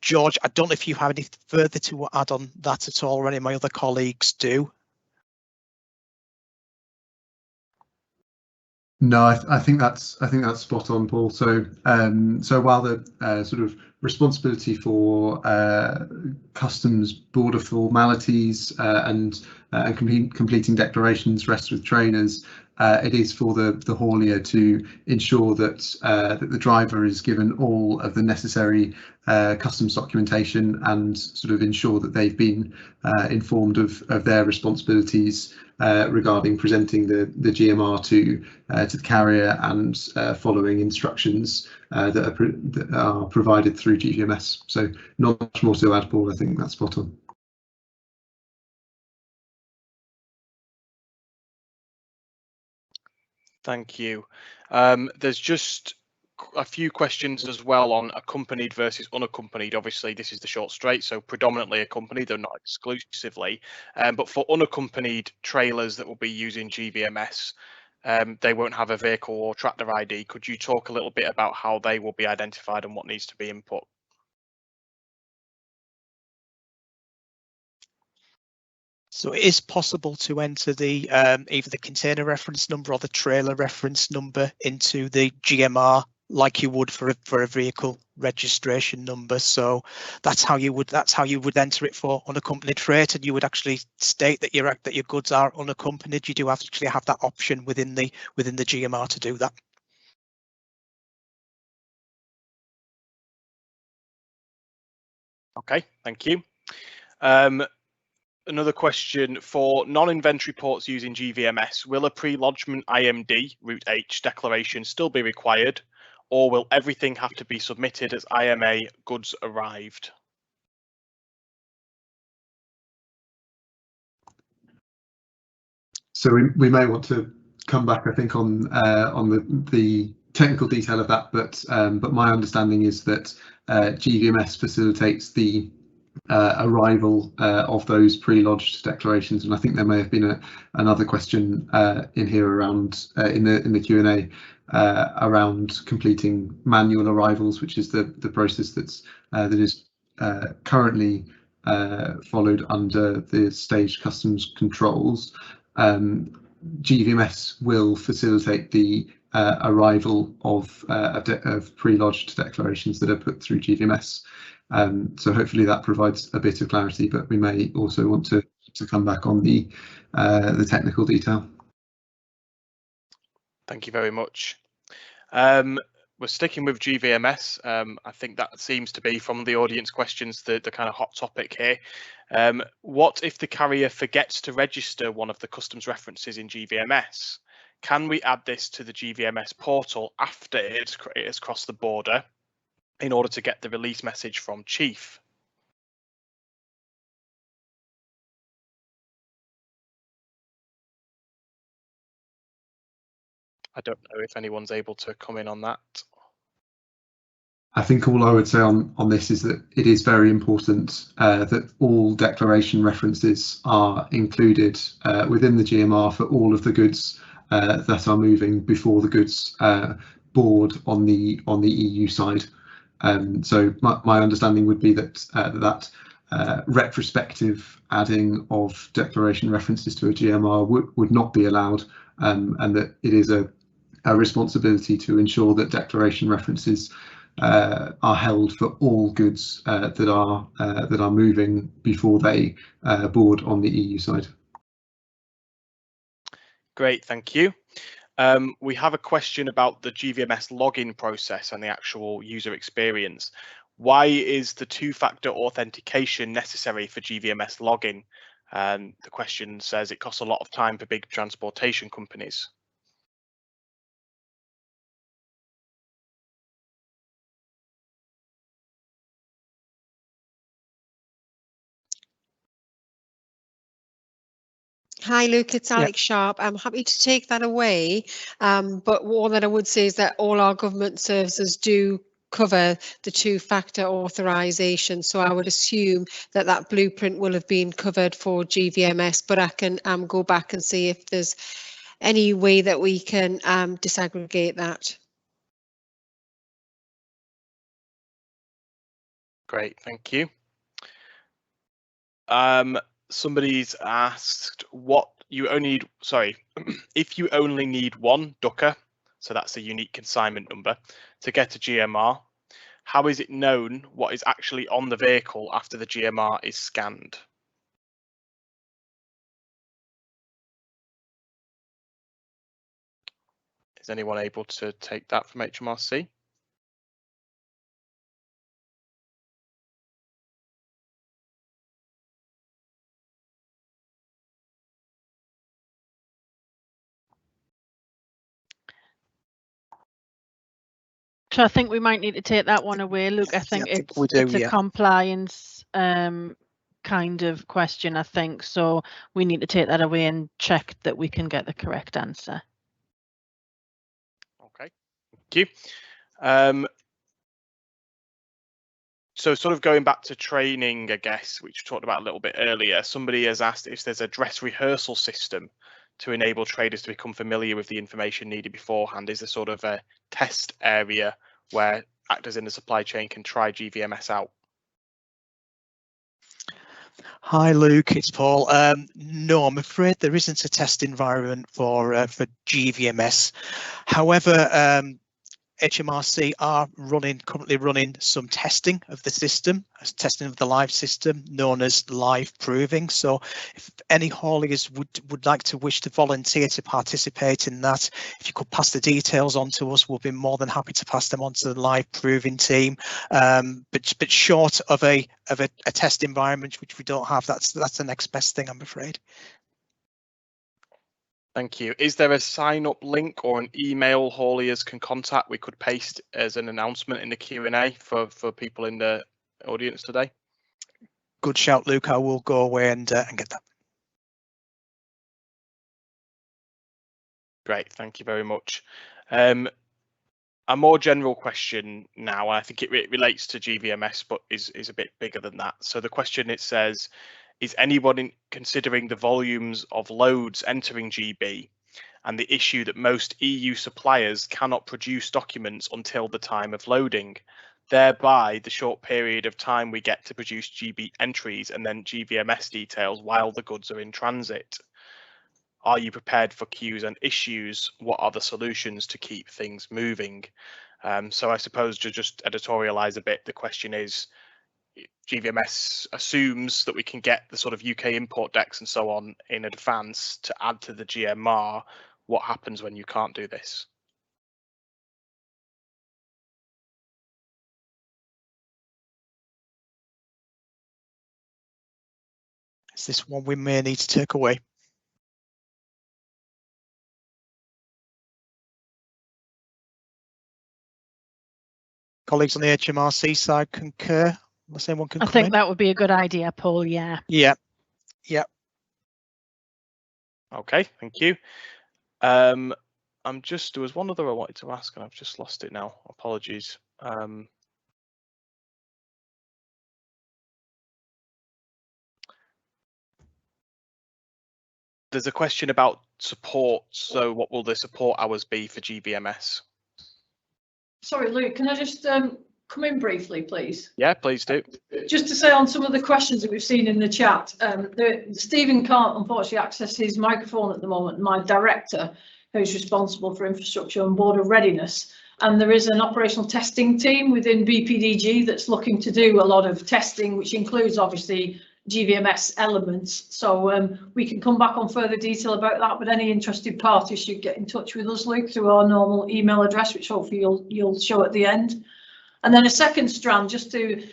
George, I don't know if you have any further to add on that at all, or any of my other colleagues do. No, I think that's spot on, Paul. So while the sort of responsibility for customs border formalities and completing declarations rests with traders, it is for the haulier to ensure that that the driver is given all of the necessary customs documentation, and sort of ensure that they've been informed of their responsibilities regarding presenting the GMR to the carrier, and following instructions that are provided through GVMS. So not much more to add, Paul. I think that's spot on. Thank you. There's just a few questions as well on accompanied versus unaccompanied. Obviously, this is the short straight, so predominantly accompanied, though not exclusively. But for unaccompanied trailers that will be using GVMS, they won't have a vehicle or tractor ID. Could you talk a little bit about how they will be identified and what needs to be input? So it is possible to enter the either the container reference number or the trailer reference number into the GMR like you would for a vehicle registration number. So that's how you would enter it for unaccompanied freight, and you would actually state that your goods are unaccompanied. You do actually have that option within the GMR to do that. Okay, thank you. Another question for non-inventory ports using GVMS, will a pre-lodgement IMD Route H declaration still be required, or will everything have to be submitted as IMA goods arrived? So we may want to come back, I think, on the technical detail of that, but my understanding is that GVMS facilitates the arrival of those pre-lodged declarations, and I think there may have been another question in here around in the Q&A around completing manual arrivals, which is the process that is currently followed under the staged customs controls. GVMS will facilitate the arrival of pre-lodged declarations that are put through GVMS. So hopefully that provides a bit of clarity, but we may also want to come back on the technical detail. Thank you very much. We're sticking with GVMS. I think that seems to be, from the audience questions, the kind of hot topic here. What if the carrier forgets to register one of the customs references in GVMS? Can we add this to the GVMS portal after it has crossed the border in order to get the release message from Chief? I don't know if anyone's able to come in on that. I think all I would say on this is that it is very important that all declaration references are included within the GMR for all of the goods that are moving before the goods board on the EU side. So my understanding would be that retrospective adding of declaration references to a GMR would not be allowed, and that it is a responsibility to ensure that declaration references are held for all goods that are moving before they board on the EU side. Great, thank you. We have a question about the GVMS login process and the actual user experience. Why is the two-factor authentication necessary for GVMS login? The question says it costs a lot of time for big transportation companies. Hi, Luke, it's Alex Sharp. I'm happy to take that away, but all that I would say is that all our government services do cover the two-factor authorization, so I would assume that that blueprint will have been covered for GVMS, but I can go back and see if there's any way that we can disaggregate that. Great, thank you. Somebody's asked if you only need one ducker, so that's a unique consignment number, to get a GMR, how is it known what is actually on the vehicle after the GMR is scanned? Is anyone able to take that from HMRC? So I think we might need to take that one away, Luke. I think it's a compliance kind of question, I think. So we need to take that away and check that we can get the correct answer. Okay, thank you. So sort of going back to training, I guess, which we talked about a little bit earlier, somebody has asked if there's a dress rehearsal system to enable traders to become familiar with the information needed beforehand? Is there sort of a test area where actors in the supply chain can try GVMS out? Hi Luke, it's Paul. No, I'm afraid there isn't a test environment for GVMS. However, HMRC are currently running some testing of the system, testing of the live system known as live proving. So if any hauliers would like to wish to volunteer to participate in that, if you could pass the details on to us, we'll be more than happy to pass them on to the live proving team. But short of a test environment, which we don't have, that's the next best thing, I'm afraid. Thank you. Is there a sign up link or an email hauliers can contact we could paste as an announcement in the Q&A for people in the audience today? Good shout, Luke. I will go away and get that. Great, thank you very much. A more general question now, and I think it relates to GVMS, but is a bit bigger than that. So the question, it says, is anyone considering the volumes of loads entering GB and the issue that most EU suppliers cannot produce documents until the time of loading, thereby the short period of time we get to produce GB entries and then GVMS details while the goods are in transit? Are you prepared for queues and issues? What are the solutions to keep things moving? So I suppose to just editorialize a bit, the question is, GVMS assumes that we can get the sort of UK import decks and so on in advance to add to the GMR. What happens when you can't do this? Is this one we may need to take away? Colleagues on the HMRC side concur? Unless anyone can come in. I think that would be a good idea, Paul. Yeah. Yeah. Okay, thank you. There was one other I wanted to ask and I've just lost it now. Apologies. There's a question about support. So what will the support hours be for GVMS? Sorry, Luke, can I just come in briefly, please? Yeah, please do. Just to say on some of the questions that we've seen in the chat, Stephen can't unfortunately access his microphone at the moment, my director, who's responsible for infrastructure and border readiness. And there is an operational testing team within BPDG that's looking to do a lot of testing, which includes obviously GVMS elements. So we can come back on further detail about that, but any interested parties should get in touch with us, Luke, through our normal email address, which hopefully you'll show at the end. And then a second strand, just to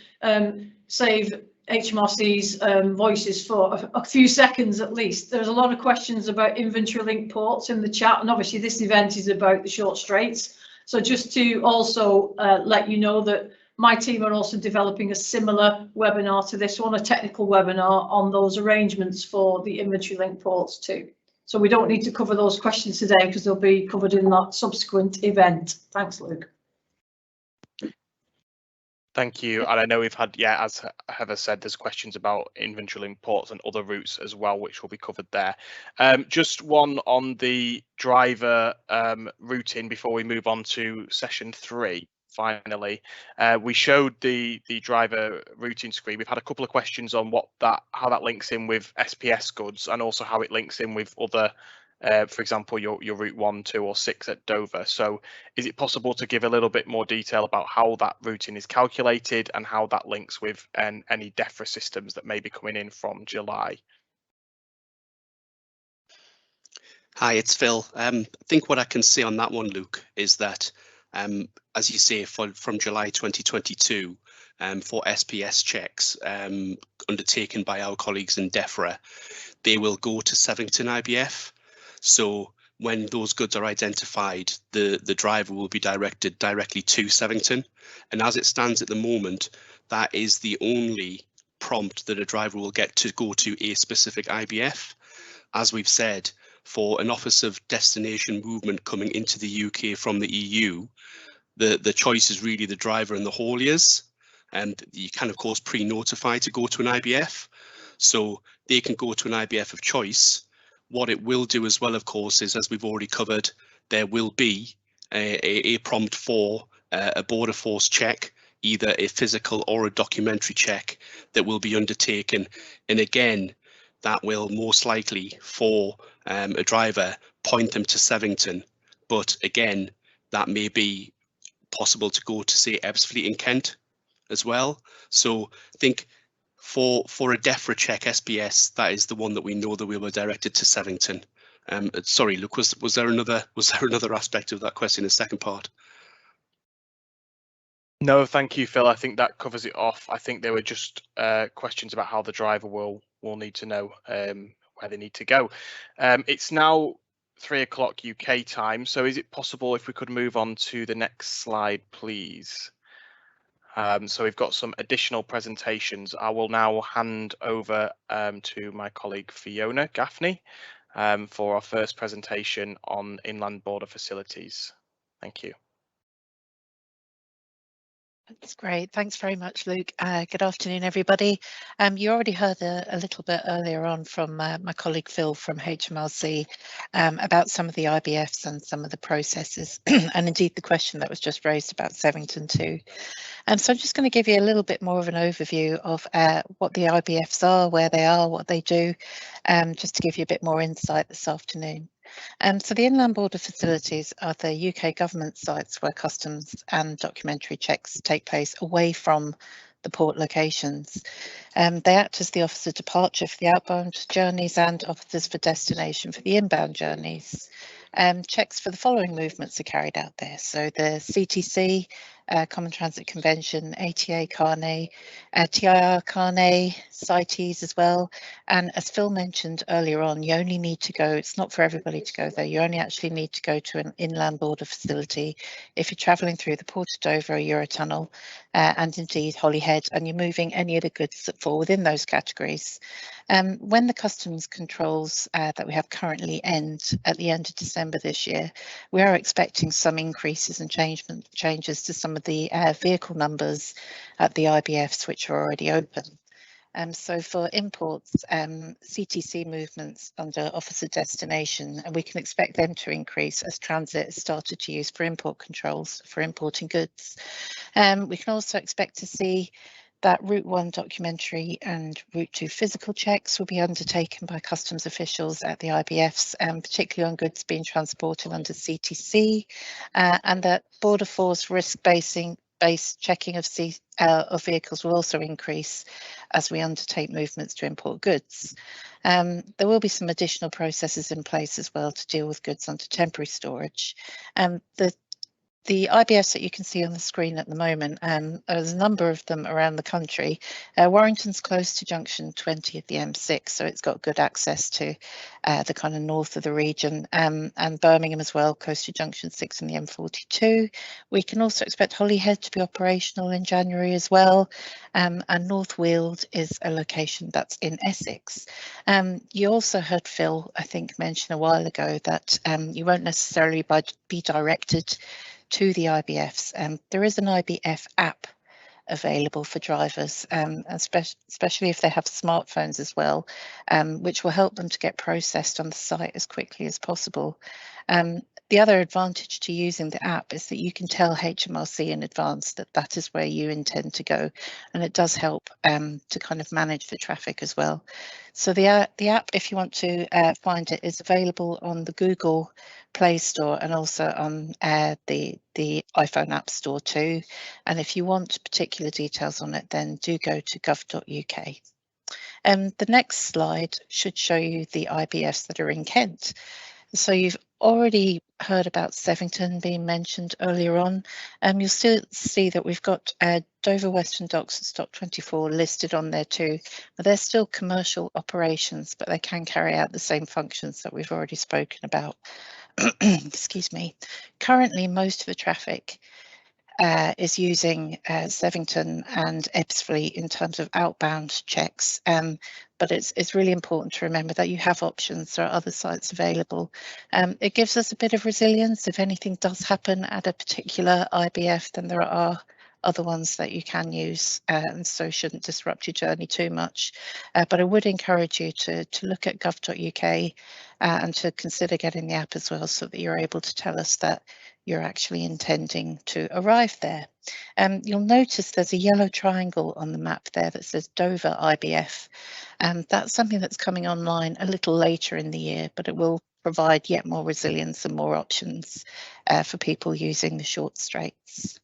save HMRC's voices for a few seconds at least. There's a lot of questions about inventory link ports in the chat, and obviously this event is about the short straits. So just to also let you know that my team are also developing a similar webinar to this one, a technical webinar on those arrangements for the inventory link ports too. So we don't need to cover those questions today because they'll be covered in that subsequent event. Thanks, Luke. Thank you. And I know we've had, yeah, as Heather said, there's questions about inventory link ports and other routes as well, which will be covered there. Just one on the driver routing before we move on to session 3. Finally, we showed the driver routing screen. We've had a couple of questions on how that links in with SPS goods and also how it links in with other, for example, your route 1, 2 or 6 at Dover. So is it possible to give a little bit more detail about how that routing is calculated and how that links with any DEFRA systems that may be coming in from July? Hi, it's Phil. I think what I can say on that one, Luke, is that as you say, from July 2022, for SPS checks undertaken by our colleagues in DEFRA, they will go to Sevington IBF. So when those goods are identified, the driver will be directed directly to Sevington. And as it stands at the moment, that is the only prompt that a driver will get to go to a specific IBF. As we've said, for an Office of Destination Movement coming into the UK from the EU, the choice is really the driver and the hauliers. And you can, of course, pre-notify to go to an IBF. So they can go to an IBF of choice, What it will do as well, of course, is, as we've already covered, there will be a prompt for a border force check, either a physical or a documentary check that will be undertaken. And again, that will most likely, for a driver, point them to Sevington. But again, that may be possible to go to, say, Ebbsfleet in Kent as well. So I think for a DEFRA check SBS, that is the one that we know that we were directed to Sevington. Sorry, Luke, was there another aspect of that question, a second part? No, thank you, Phil. I think that covers it off. I think there were just questions about how the driver will need to know where they need to go. It's now 3 o'clock UK time, so is it possible if we could move on to the next slide, please? So we've got some additional presentations. I will now hand over to my colleague Fiona Gaffney for our first presentation on inland border facilities. Thank you. That's great. Thanks very much, Luke. Good afternoon, everybody. You already heard a little bit earlier on from my colleague Phil from HMRC about some of the IBFs and some of the processes, and indeed the question that was just raised about Sevington too. So I'm just going to give you a little bit more of an overview of what the IBFs are, where they are, what they do, just to give you a bit more insight this afternoon. So the inland border facilities are the UK government sites where customs and documentary checks take place away from the port locations. They act as the officer departure for the outbound journeys and officers for destination for the inbound journeys. Checks for the following movements are carried out there. So the CTC, Common Transit Convention, ATA Carnet, TIR Carnet, CITES as well. And as Phil mentioned earlier on, you only need to go, it's not for everybody to go there, you only actually need to go to an inland border facility if you're travelling through the Port of Dover or Eurotunnel, and indeed Holyhead, and you're moving any of the goods that fall within those categories. When the customs controls that we have currently end at the end of December this year, we are expecting some increases and changes to some of the vehicle numbers at the IBFs which are already open. So for imports, CTC movements under officer destination, and we can expect them to increase as transit has started to use for import controls for importing goods. We can also expect to see that Route 1 documentary and Route 2 physical checks will be undertaken by customs officials at the IBFs, particularly on goods being transported under CTC, and that border force risk-based checking of vehicles will also increase as we undertake movements to import goods. There will be some additional processes in place as well to deal with goods under temporary storage. The IBFs that you can see on the screen at the moment, there's a number of them around the country. Warrington's close to junction 20 of the M6, so it's got good access to the kind of north of the region, and Birmingham as well, close to junction 6 in the M42. We can also expect Holyhead to be operational in January as well, and North Weald is a location that's in Essex. You also heard Phil, I think, mention a while ago that you won't necessarily be directed to the IBFs. There is an IBF app available for drivers, especially if they have smartphones as well, which will help them to get processed on the site as quickly as possible. The other advantage to using the app is that you can tell HMRC in advance that that is where you intend to go, and it does help to kind of manage the traffic as well. So the app, if you want to find it, is available on the Google Play Store and also on the iPhone App Store too. And if you want particular details on it, then do go to gov.uk. The next slide should show you the IBFs that are in Kent. So you've already heard about Sevington being mentioned earlier on. You'll still see that we've got Dover Western Docks and Stock 24 listed on there too. But they're still commercial operations, but they can carry out the same functions that we've already spoken about. Excuse me. Currently, most of the traffic is using Sevington and Ebbsfleet in terms of outbound checks. But it's really important to remember that you have options. There are other sites available. It gives us a bit of resilience. If anything does happen at a particular IBF, then there are other ones that you can use, and so shouldn't disrupt your journey too much. But I would encourage you to look at gov.uk and to consider getting the app as well, so that you're able to tell us that you're actually intending to arrive there. You'll notice there's a yellow triangle on the map there that says Dover IBF. That's something that's coming online a little later in the year, but it will provide yet more resilience and more options for people using the short straits.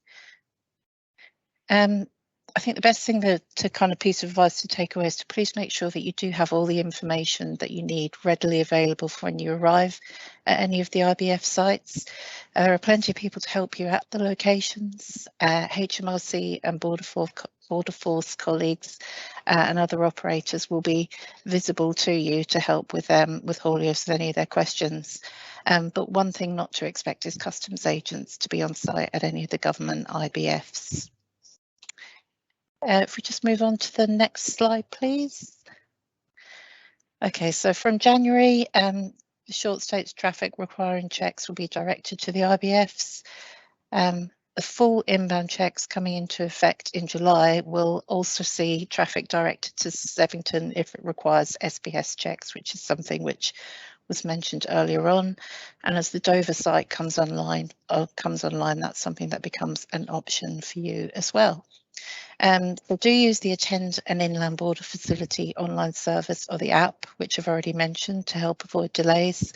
I think the best thing to kind of piece of advice to take away is to please make sure that you do have all the information that you need readily available for when you arrive at any of the IBF sites. There are plenty of people to help you at the locations. HMRC and Border Force colleagues and other operators will be visible to you to help with hauliers with any of their questions. But one thing not to expect is customs agents to be on site at any of the government IBFs. If we just move on to the next slide, please. Okay, so from January, the short straits traffic requiring checks will be directed to the IBFs. The full inbound checks coming into effect in July will also see traffic directed to Sevington if it requires SBS checks, which is something which was mentioned earlier on. And as the Dover site comes online, that's something that becomes an option for you as well. They do use the Attend an Inland Border Facility online service or the app, which I've already mentioned, to help avoid delays.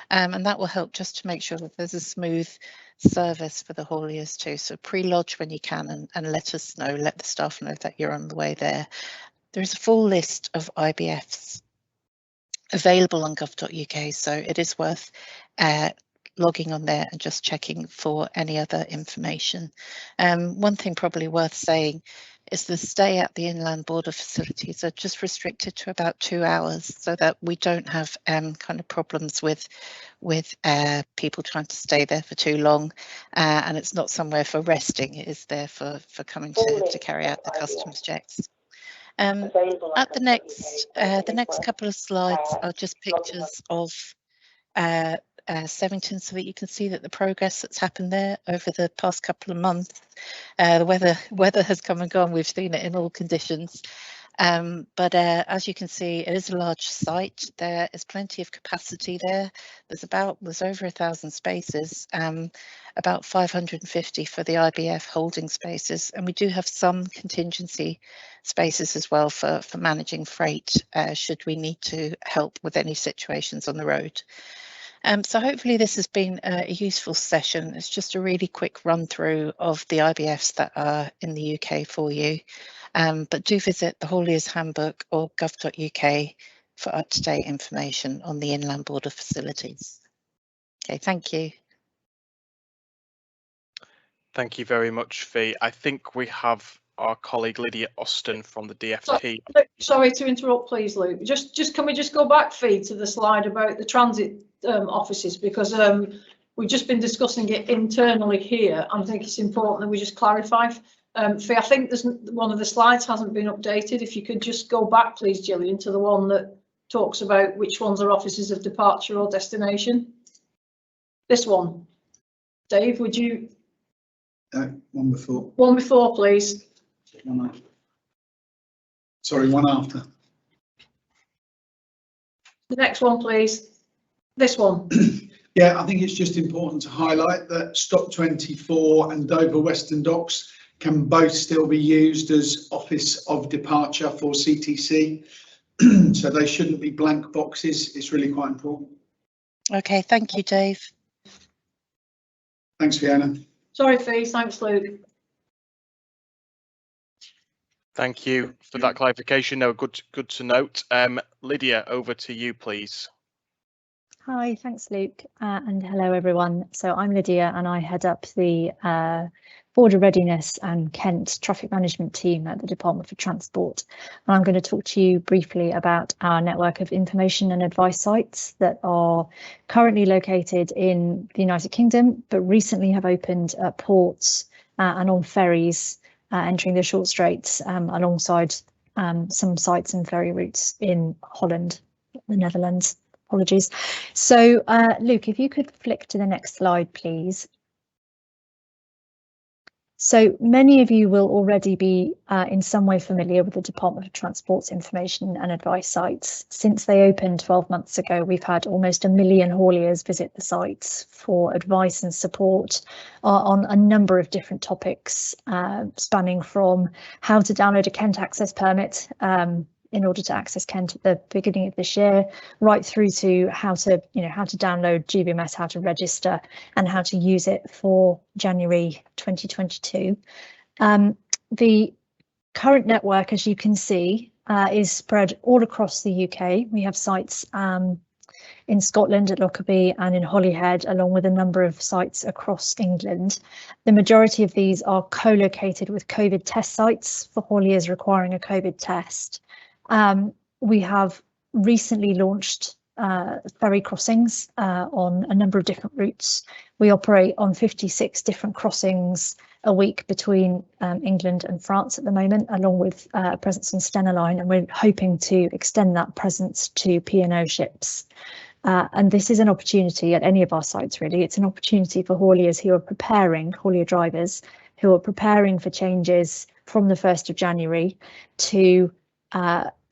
And that will help just to make sure that there's a smooth service for the hauliers too. So pre-lodge when you can and let us know, let the staff know that you're on the way there. There is a full list of IBFs available on gov.uk, so it is worth logging on there and just checking for any other information. One thing probably worth saying is the stay at the inland border facilities are just restricted to about 2 hours, so that we don't have kind of problems with people trying to stay there for too long, and it's not somewhere for resting, it is there for coming to carry out the customs checks. At the next couple of slides are just pictures of Sevington, so that you can see that the progress that's happened there over the past couple of months. The weather has come and gone, we've seen it in all conditions. But as you can see, it is a large site. There is plenty of capacity there. There's over 1,000 spaces, about 550 for the IBF holding spaces, and we do have some contingency spaces as well for managing freight should we need to help with any situations on the road. So hopefully this has been a useful session. It's just a really quick run through of the IBFs that are in the UK for you. But do visit the Haulier's Handbook or gov.uk for up-to-date information on the inland border facilities. Okay, thank you. Thank you very much, Fee. I think we have our colleague Lydia Austin from the DFT. Sorry to interrupt, please, Luke. Just can we just go back, Fee, to the slide about the transit offices, because we've just been discussing it internally here. I think it's important that we just clarify. Fee, I think there's one of the slides hasn't been updated. If you could just go back, please, Gillian, to the one that talks about which ones are offices of departure or destination. This one. Dave, would you? One before. One before, please. One after. Sorry, one after. The next one, please. This one. Yeah, I think it's just important to highlight that Stock 24 and Dover Western Docks can both still be used as office of departure for CTC. So they shouldn't be blank boxes. It's really quite important. Okay, thank you, Dave. Thanks, Fiona. Sorry, Fee. Thanks, Luke. Thank you for that clarification. No, good to note. Lydia, over to you, please. Hi, thanks, Luke, and hello, everyone. So I'm Lydia, and I head up the Border Readiness and Kent Traffic Management team at the Department for Transport. And I'm going to talk to you briefly about our network of information and advice sites that are currently located in the United Kingdom, but recently have opened at ports and on ferries entering the short straits alongside some sites and ferry routes in Holland, the Netherlands. Apologies. So, Luke, if you could flick to the next slide, please. So many of you will already be in some way familiar with the Department for Transport's information and advice sites. Since they opened 12 months ago, we've had almost 1 million hauliers visit the sites for advice and support on a number of different topics, spanning from how to download a Kent access permit in order to access Kent at the beginning of this year, right through to how to download Gvms, how to register, and how to use it for January 2022. The current network, as you can see, is spread all across the UK. We have sites in Scotland at Lockerbie and in Holyhead, along with a number of sites across England. The majority of these are co-located with COVID test sites for hauliers requiring a COVID test. We have recently launched ferry crossings on a number of different routes. We operate on 56 different crossings a week between England and France at the moment, along with a presence on Stena Line, and we're hoping to extend that presence to P&O ships. And this is an opportunity at any of our sites, really. It's an opportunity for hauliers who are preparing, haulier drivers, who are preparing for changes from the 1st of January to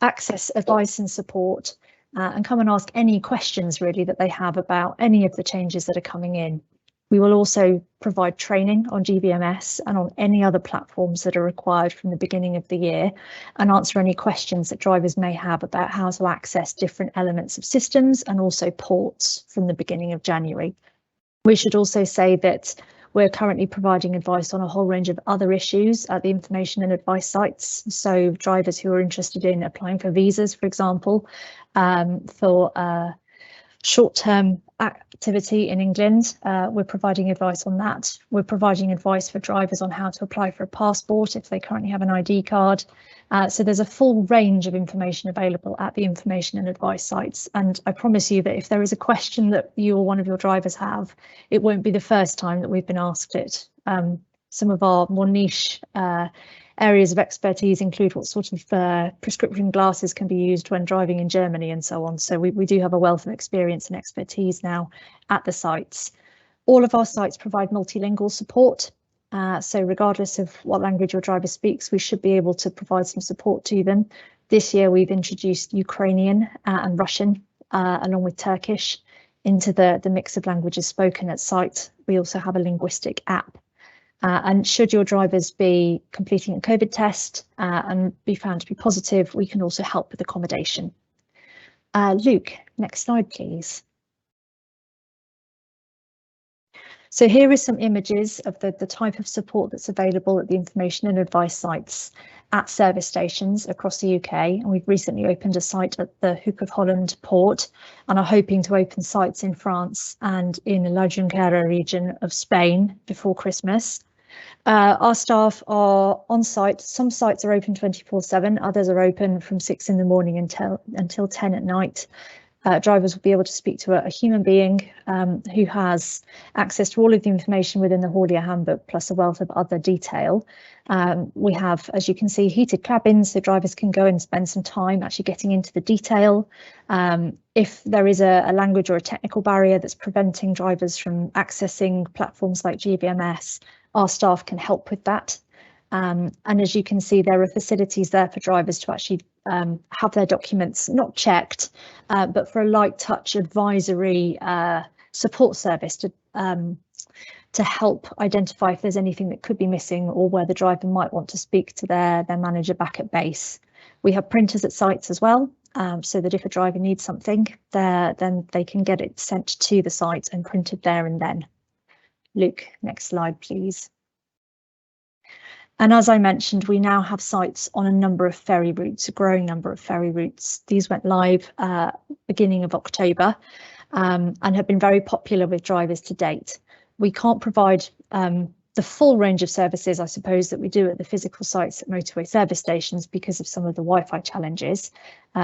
access advice and support and come and ask any questions really that they have about any of the changes that are coming in. We will also provide training on Gvms and on any other platforms that are required from the beginning of the year, and answer any questions that drivers may have about how to access different elements of systems and also ports from the beginning of January. We should also say that we're currently providing advice on a whole range of other issues at the information and advice sites. So drivers who are interested in applying for visas, for example, for short-term activity in England, we're providing advice on that. We're providing advice for drivers on how to apply for a passport if they currently have an ID card. So there's a full range of information available at the information and advice sites. And I promise you that if there is a question that you or one of your drivers have, it won't be the first time that we've been asked it. Some of our more niche areas of expertise include what sort of prescription glasses can be used when driving in Germany and so on. So we do have a wealth of experience and expertise now at the sites. All of our sites provide multilingual support. So regardless of what language your driver speaks, we should be able to provide some support to them. This year we've introduced Ukrainian and Russian along with Turkish into the mix of languages spoken at site. We also have a linguistic app. And should your drivers be completing a COVID test and be found to be positive, we can also help with accommodation. Luke, next slide, please. So here are some images of the type of support that's available at the information and advice sites at service stations across the UK. And we've recently opened a site at the Hoek of Holland port and are hoping to open sites in France and in the La Junquera region of Spain before Christmas. Our staff are on site. Some sites are open 24/7, others are open from 6 in the morning until 10 at night. Drivers will be able to speak to a human being who has access to all of the information within the haulier handbook, plus a wealth of other detail. We have, as you can see, heated cabins, so drivers can go and spend some time actually getting into the detail. If there is a language or a technical barrier that's preventing drivers from accessing platforms like Gvms, our staff can help with that. And as you can see, there are facilities there for drivers to actually have their documents not checked, but for a light touch advisory support service to help identify if there's anything that could be missing or where the driver might want to speak to their manager back at base. We have printers at sites as well, so that if a driver needs something there, then they can get it sent to the site and printed there and then. Luke, next slide, please. And as I mentioned, we now have sites on a number of ferry routes, a growing number of ferry routes. These went live beginning of October and have been very popular with drivers to date. We can't provide the full range of services, I suppose, that we do at the physical sites at motorway service stations because of some of the Wi-Fi challenges.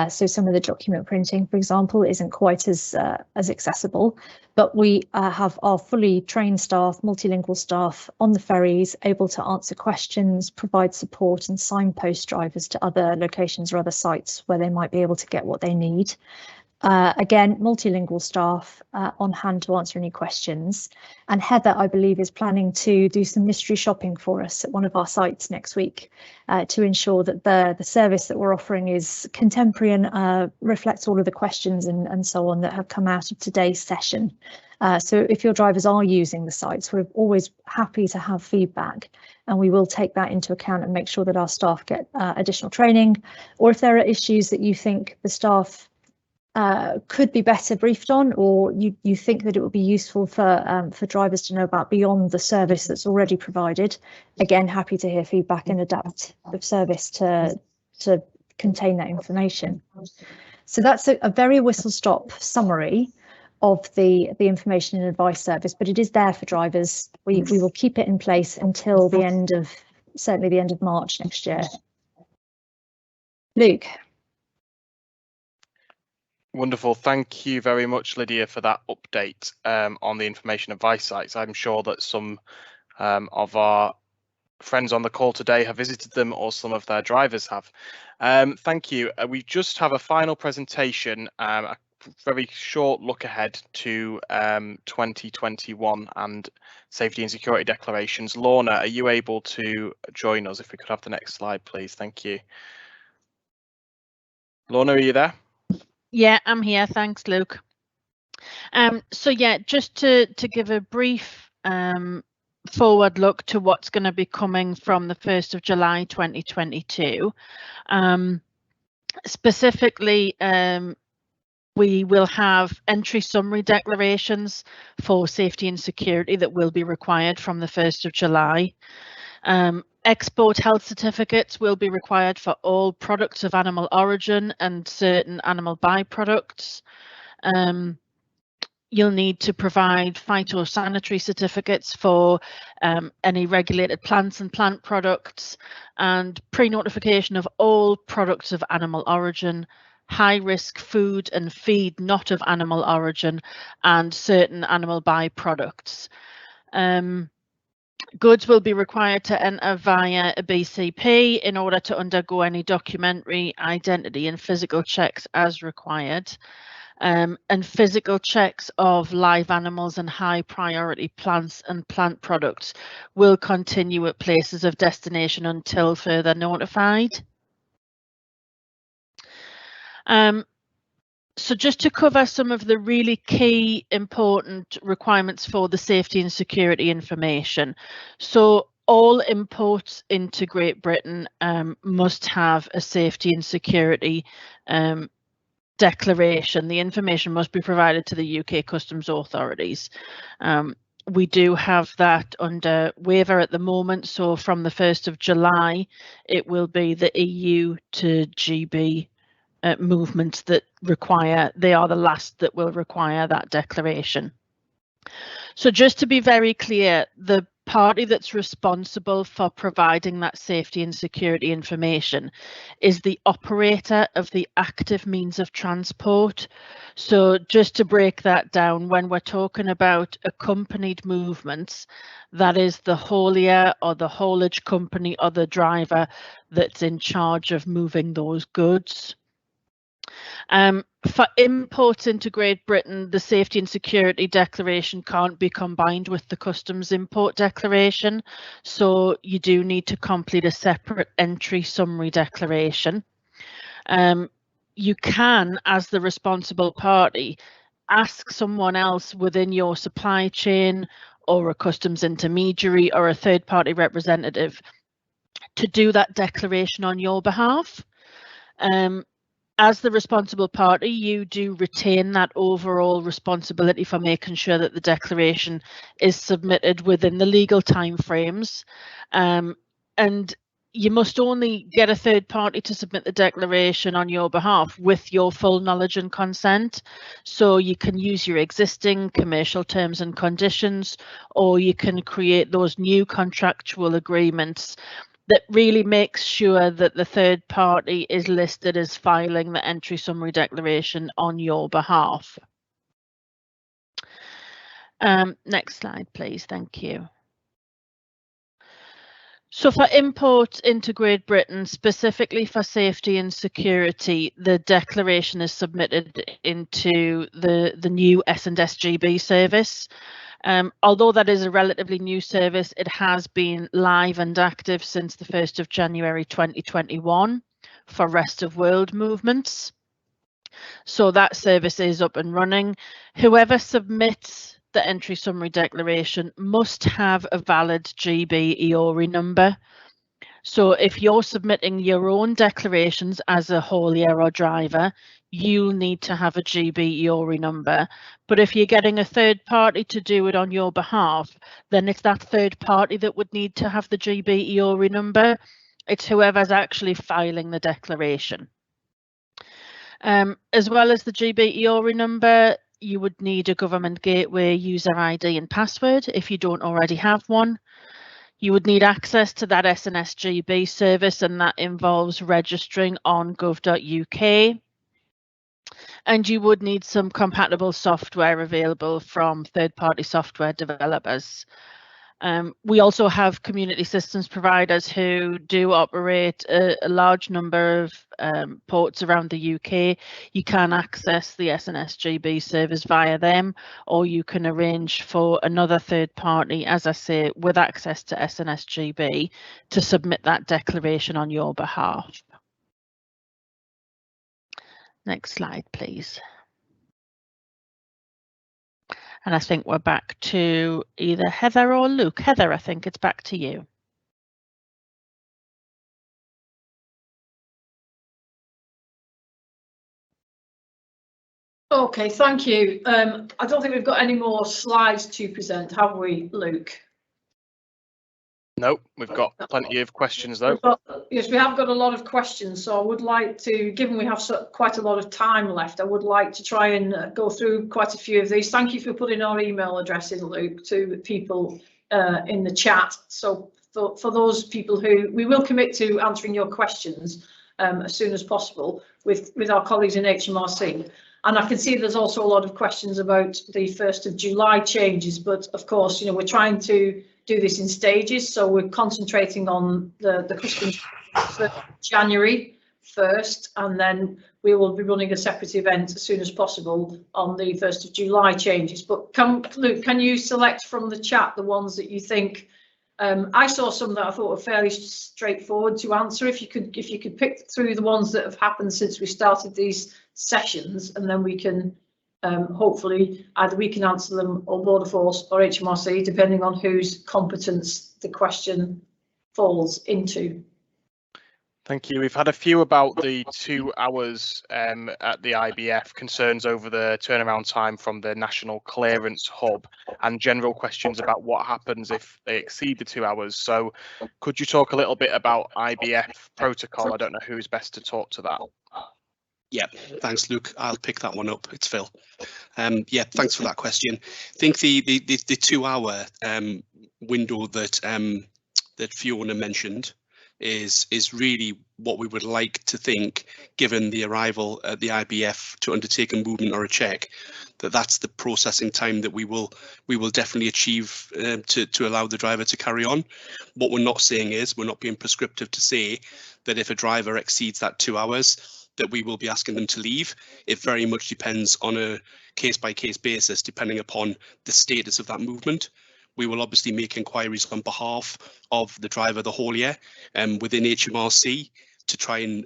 So some of the document printing, for example, isn't quite as accessible, but we have our fully trained staff, multilingual staff on the ferries, able to answer questions, provide support and signpost drivers to other locations or other sites where they might be able to get what they need. Again, multilingual staff on hand to answer any questions. And Heather, I believe, is planning to do some mystery shopping for us at one of our sites next week to ensure that the service that we're offering is contemporary and reflects all of the questions and so on that have come out of today's session. So if your drivers are using the sites, we're always happy to have feedback, and we will take that into account and make sure that our staff get additional training, or if there are issues that you think the staff could be better briefed on, or you think that it would be useful for drivers to know about beyond the service that's already provided. Again, happy to hear feedback and adapt the service to contain that information. So that's a very whistle-stop summary of the information and advice service, but it is there for drivers. We will keep it in place until the end of, certainly the end of March next year. Luke. Wonderful. Thank you very much, Lydia, for that update on the information advice sites. I'm sure that some of our friends on the call today have visited them, or some of their drivers have. Thank you. We just have a final presentation, a very short look ahead to 2021 and safety and security declarations. Lorna, are you able to join us? If we could have the next slide, please. Thank you. Lorna, are you there? Yeah, I'm here. Thanks, Luke. So yeah, just to give a brief forward look to what's going to be coming from the 1st of July 2022. Specifically, we will have entry summary declarations for safety and security that will be required from the 1st of July. Export health certificates will be required for all products of animal origin and certain animal byproducts. You'll need to provide phytosanitary certificates for any regulated plants and plant products, and pre-notification of all products of animal origin, high-risk food and feed not of animal origin, and certain animal byproducts. Goods will be required to enter via a BCP in order to undergo any documentary, identity and physical checks as required. And physical checks of live animals and high priority plants and plant products will continue at places of destination until further notified. So just to cover some of the really key important requirements for the safety and security information. So all imports into Great Britain must have a safety and security declaration. The information must be provided to the UK customs authorities. We do have that under waiver at the moment, so from the 1st of July it will be the EU to GB movements that require, they are the last that will require that declaration. So just to be very clear, the party that's responsible for providing that safety and security information is the operator of the active means of transport. So just to break that down, when we're talking about accompanied movements, that is the haulier or the haulage company or the driver that's in charge of moving those goods. For imports into Great Britain, the safety and security declaration can't be combined with the customs import declaration, so you do need to complete a separate entry summary declaration. You can, as the responsible party, ask someone else within your supply chain or a customs intermediary or a third-party representative to do that declaration on your behalf. As the responsible party, you do retain that overall responsibility for making sure that the declaration is submitted within the legal timeframes. And you must only get a third party to submit the declaration on your behalf with your full knowledge and consent. So you can use your existing commercial terms and conditions, or you can create those new contractual agreements that really makes sure that the third party is listed as filing the entry summary declaration on your behalf. Next slide, please. Thank you. So for import into Great Britain, specifically for safety and security, the declaration is submitted into the new S&SGB service. Although that is a relatively new service, it has been live and active since the 1st of January 2021 for rest of world movements. So that service is up and running. Whoever submits the entry summary declaration must have a valid GB EORI number. So if you're submitting your own declarations as a haulier or driver, you'll need to have a GB EORI number. But if you're getting a third party to do it on your behalf, then it's that third party that would need to have the GB EORI number. It's whoever's actually filing the declaration. As well as the GB EORI number, you would need a government gateway user ID and password if you don't already have one. You would need access to that S&SGB service, and that involves registering on gov.uk. And you would need some compatible software available from third-party software developers. We also have community systems providers who do operate a large number of ports around the UK. You can access the S&SGB service via them, or you can arrange for another third party, as I say, with access to S&SGB to submit that declaration on your behalf. Next slide, please. And I think we're back to either Heather or Luke. Heather, I think it's back to you. Okay, thank you. I don't think we've got any more slides to present, have we, Luke? No, we've got plenty of questions though. Yes, we have got a lot of questions, so I would like to, given we have quite a lot of time left, I would like to try and go through quite a few of these. Thank you for putting our email address in, Luke, to people in the chat. So for those people who, we will commit to answering your questions as soon as possible with our colleagues in HMRC. And I can see there's also a lot of questions about the 1st of July changes, but of course, you know, we're trying to do this in stages, so we're concentrating on the customs for January 1st, and then we will be running a separate event as soon as possible on the 1st of July changes. But Luke, can you select from the chat the ones that you think? I saw some that I thought were fairly straightforward to answer. If you could pick through the ones that have happened since we started these sessions, and then we can hopefully either we can answer them, or Border Force or HMRC, depending on whose competence the question falls into. Thank you. We've had a few about the 2 hours at the IBF, concerns over the turnaround time from the National Clearance Hub, and general questions about what happens if they exceed the 2 hours. So could you talk a little bit about IBF protocol? I don't know who's best to talk to that. Yeah, thanks, Luke. I'll pick that one up. It's Phil. Yeah, thanks for that question. I think the 2 hour window that Fiona mentioned is really what we would like to think, given the arrival at the IBF to undertake a movement or a check, that's the processing time that we will definitely achieve to allow the driver to carry on. What we're not saying is, we're not being prescriptive to say that if a driver exceeds that 2 hours, that we will be asking them to leave. It very much depends on a case-by-case basis, depending upon the status of that movement. We will obviously make inquiries on behalf of the driver, the haulier, within HMRC to try and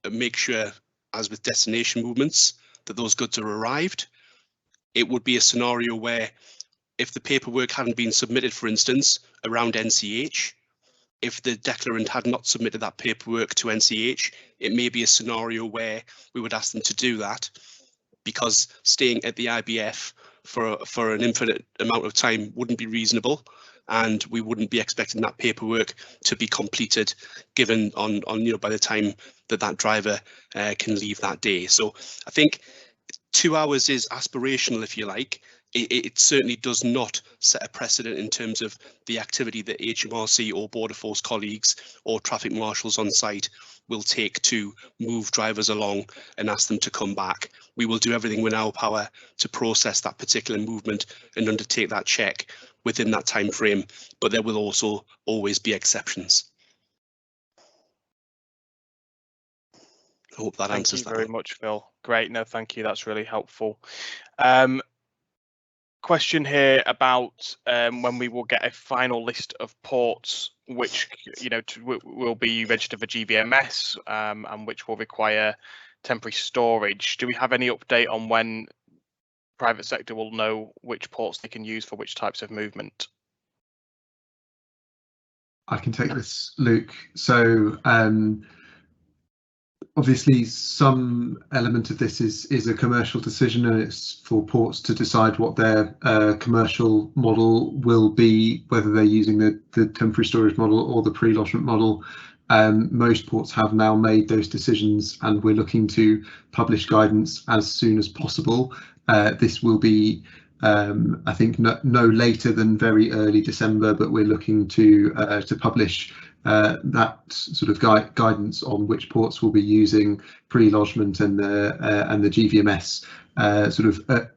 make sure, as with destination movements, that those goods are arrived. It would be a scenario where if the paperwork hadn't been submitted, for instance, around NCH, if the declarant had not submitted that paperwork to NCH, it may be a scenario where we would ask them to do that, because staying at the IBF for an infinite amount of time wouldn't be reasonable, and we wouldn't be expecting that paperwork to be completed given on by the time that driver can leave that day. So I think 2 hours is aspirational, if you like. It certainly does not set a precedent in terms of the activity that HMRC or Border Force colleagues or traffic marshals on site will take to move drivers along and ask them to come back. We will do everything within our power to process that particular movement and undertake that check within that time frame, but there will also always be exceptions. I hope that answers that. Thank you very much, Phil. Great. No, thank you. That's really helpful. Question here about when we will get a final list of ports which will be registered for GVMS and which will require temporary storage. Do we have any update on when private sector will know which ports they can use for which types of movement? I can take this, Luke. So obviously some element of this is a commercial decision, and it's for ports to decide what their commercial model will be, whether they're using the temporary storage model or the pre-lodgement model. Most ports have now made those decisions, and we're looking to publish guidance as soon as possible. This will be I think no later than very early December, but we're looking to publish that sort of guidance on which ports will be using pre-lodgement and the GVMS sort of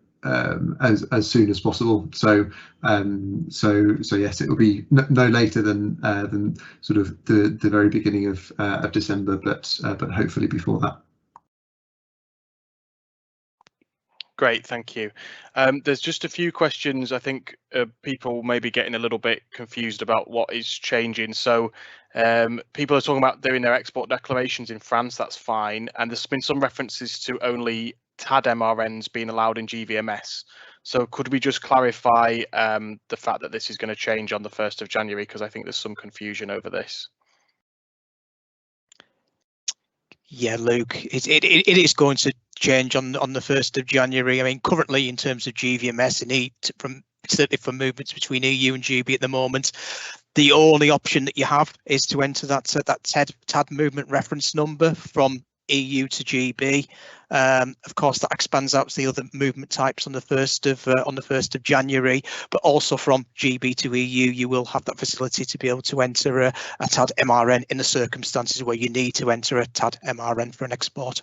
as soon as possible. So yes, it will be no later than sort of the very beginning of December, but hopefully before that. Great, thank you. There's just a few questions. I think people may be getting a little bit confused about what is changing. So people are talking about doing their export declarations in France. That's fine. And there's been some references to only TAD MRNs being allowed in GVMS. So could we just clarify the fact that this is going to change on the 1st of January? Because I think there's some confusion over this. Yeah, Luke, it is going to change on the 1st of January. I mean, currently in terms of GVMS, you need certainly for movements between EU and GB at the moment, the only option that you have is to enter that TAD movement reference number from EU to GB. Of course, that expands out to the other movement types on the 1st of January, but also from GB to EU, you will have that facility to be able to enter a TAD MRN in the circumstances where you need to enter a TAD MRN for an export.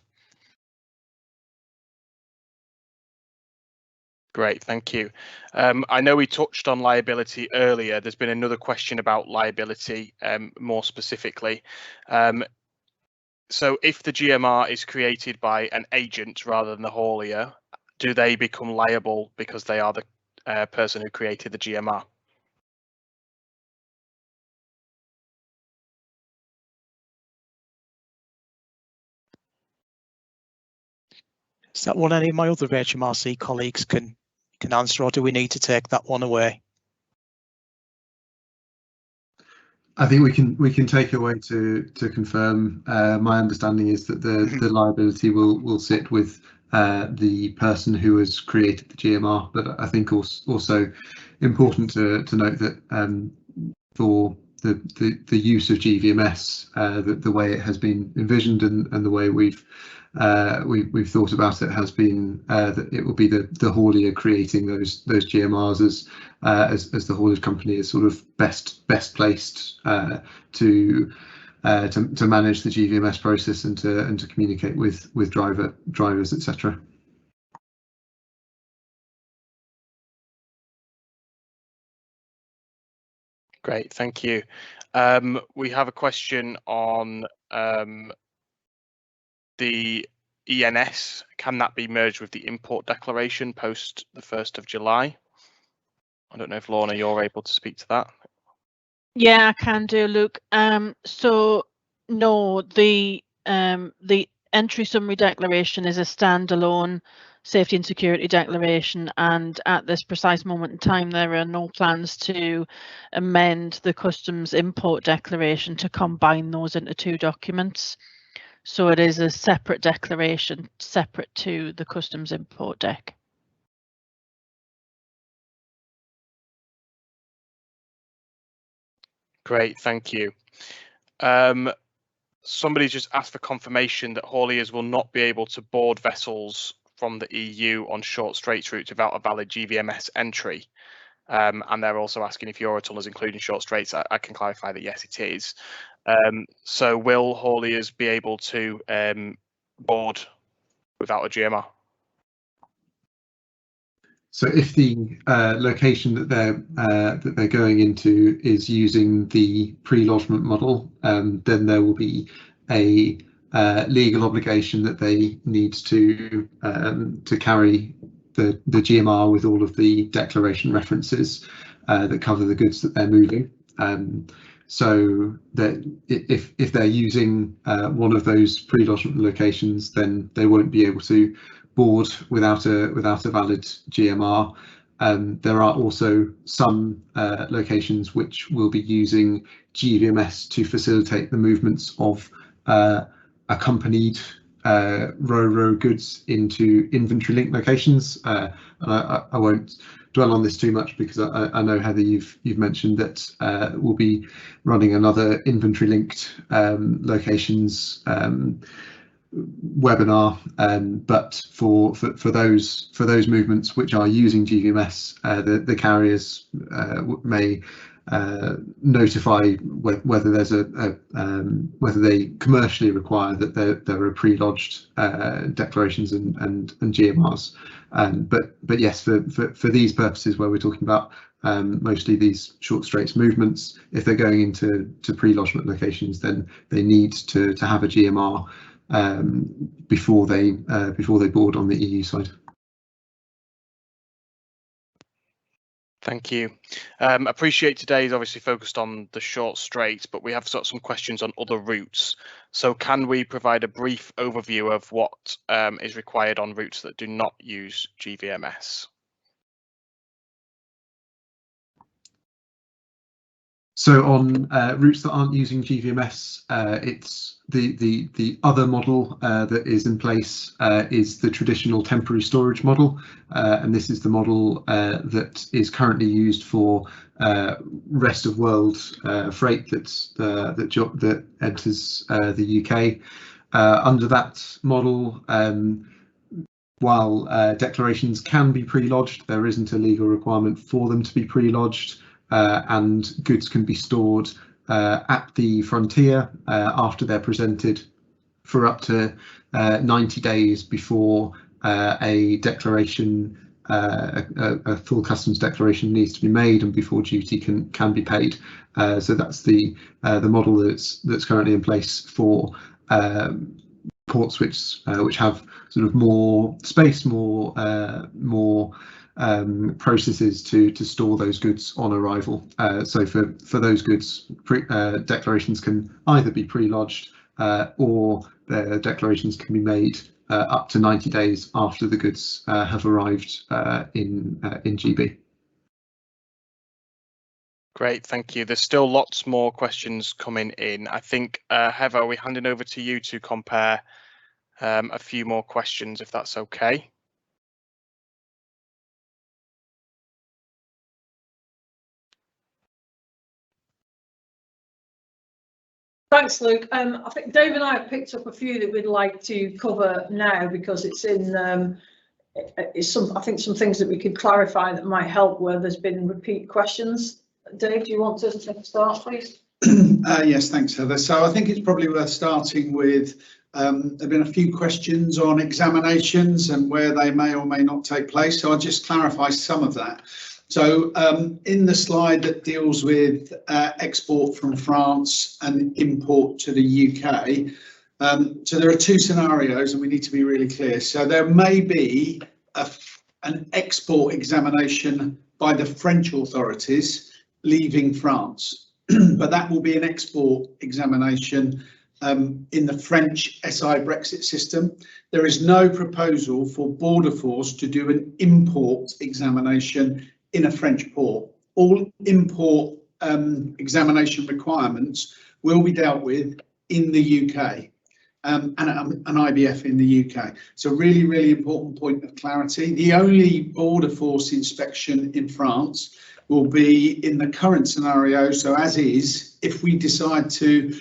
Great, thank you. I know we touched on liability earlier. There's been another question about liability more specifically. So if the GMR is created by an agent rather than the haulier, do they become liable because they are the person who created the GMR? Is that one any of my other HMRC colleagues can answer, or do we need to take that one away? I think we can take away to confirm. My understanding is that the liability will sit with the person who has created the GMR, but I think also important to note that for the use of GVMS, the way it has been envisioned and the way we've thought about it has been that it will be the haulier creating those GMRs as the haulage company is sort of best placed to manage the GVMS process and to communicate with drivers, etc. Great, thank you. We have a question on the ENS. Can that be merged with the import declaration post the 1st of July? I don't know if Lorna, you're able to speak to that. Yeah, I can do, Luke. So no, the entry summary declaration is a standalone safety and security declaration, and at this precise moment in time there are no plans to amend the customs import declaration to combine those into two documents. So it is a separate declaration, separate to the customs import deck. Great, thank you. Somebody just asked for confirmation that hauliers will not be able to board vessels from the EU on short Straits routes without a valid GVMS entry. And they're also asking if Eurotunnel is including short Straits. I can clarify that yes, it is. So will hauliers be able to board without a GMR? So if the location that they're going into is using the pre-lodgement model, then there will be a legal obligation that they need to carry the GMR with all of the declaration references that cover the goods that they're moving. So that if they're using one of those pre-lodgement locations, then they won't be able to board without a valid GMR. There are also some locations which will be using GVMS to facilitate the movements of accompanied row goods into inventory link locations. And I won't dwell on this too much because I know, Heather, you've mentioned that we'll be running another inventory linked locations webinar, but for those movements which are using GVMS, the carriers may notify whether there's whether they commercially require that there are pre-lodged declarations and GMRs. But yes, for these purposes where we're talking about mostly these short Straits movements, if they're going into pre-lodgement locations, then they need to have a GMR before they board on the EU side. Thank you. Appreciate today is obviously focused on the short Straits, but we have got some questions on other routes. So can we provide a brief overview of what is required on routes that do not use GVMS? So on routes that aren't using GVMS, it's the other model that is in place is the traditional temporary storage model, and this is the model that is currently used for rest of world freight that enters the UK. Under that model, while declarations can be pre-lodged, there isn't a legal requirement for them to be pre-lodged. And goods can be stored at the frontier after they're presented for up to 90 days before a declaration, a full customs declaration needs to be made and before duty can be paid. So that's the model that's currently in place for ports which have sort of more space, more processes to store those goods on arrival. So for those goods, declarations can either be pre-lodged or their declarations can be made up to 90 days after the goods have arrived in GB. Great, thank you. There's still lots more questions coming in. I think, Heather, are we handing over to you to compare a few more questions, if that's okay? Thanks, Luke. I think Dave and I have picked up a few that we'd like to cover now because it's in I think some things that we could clarify that might help where there's been repeat questions. Dave, do you want to start, please? Yes, thanks, Heather. So I think it's probably worth starting with there have been a few questions on examinations and where they may or may not take place. So I'll just clarify some of that. So in the slide that deals with export from France and import to the UK, so there are two scenarios and we need to be really clear. So there may be an export examination by the French authorities leaving France, but that will be an export examination in the French SI Brexit system. There is no proposal for Border Force to do an import examination in a French port. All import examination requirements will be dealt with in the UK and an IBF in the UK. So really, really important point of clarity. The only Border Force inspection in France will be in the current scenario. So as is, if we decide to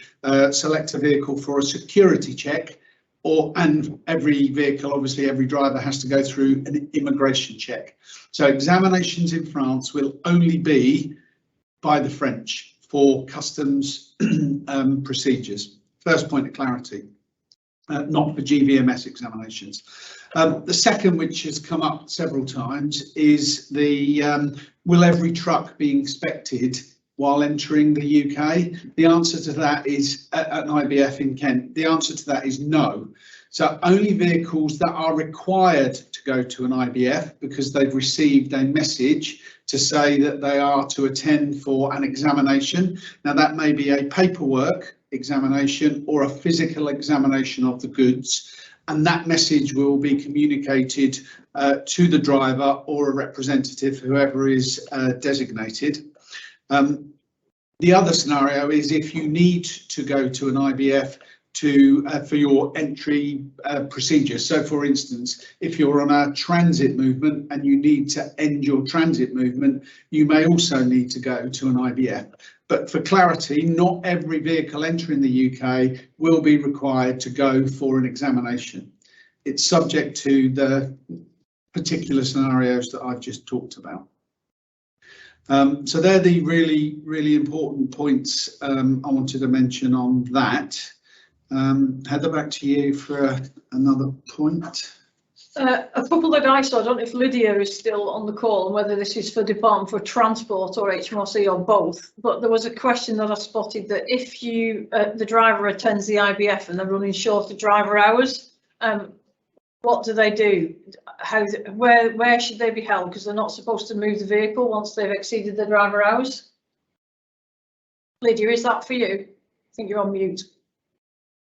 select a vehicle for a security check, and every vehicle, obviously every driver has to go through an immigration check. So examinations in France will only be by the French for customs procedures. First point of clarity, not for GVMS examinations. The second, which has come up several times, is the will every truck be inspected while entering the UK? The answer to that is, at an IBF in Kent, the answer to that is no. So only vehicles that are required to go to an IBF because they've received a message to say that they are to attend for an examination. Now that may be a paperwork examination or a physical examination of the goods, and that message will be communicated to the driver or a representative, whoever is designated. The other scenario is if you need to go to an IBF for your entry procedure. So for instance, if you're on a transit movement and you need to end your transit movement, you may also need to go to an IBF. But for clarity, not every vehicle entering the UK will be required to go for an examination. It's subject to the particular scenarios that I've just talked about. So they're the really, really important points I wanted to mention on that. Heather, back to you for another point. A couple that I saw, I don't know if Lydia is still on the call and whether this is for Department for Transport or HMRC or both, but there was a question that I spotted that if you, the driver attends the IBF and they're running short of driver hours, what do they do? Where should they be held? Because they're not supposed to move the vehicle once they've exceeded the driver hours. Lydia, is that for you? I think you're on mute.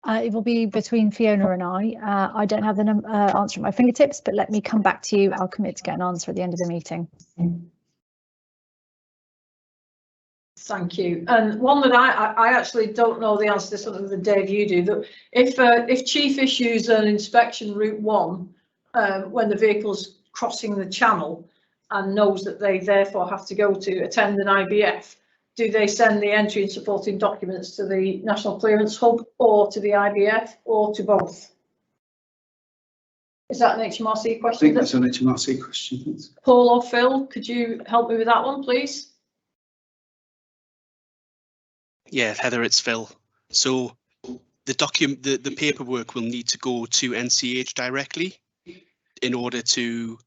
It will be between Fiona and I. I don't have the answer at my fingertips, but let me come back to you. I'll commit to get an answer at the end of the meeting. Thank you. And one that I actually don't know the answer to, something that Dave, you do, that if Chief issues an inspection route 1 when the vehicle's crossing the channel and knows that they therefore have to go to attend an IBF, do they send the entry and supporting documents to the National Clearance Hub or to the IBF or to both? Is that an HMRC question? I think that's an HMRC question. Paul or Phil, could you help me with that one, please? Yeah, Heather, it's Phil. So the paperwork will need to go to NCH directly in order to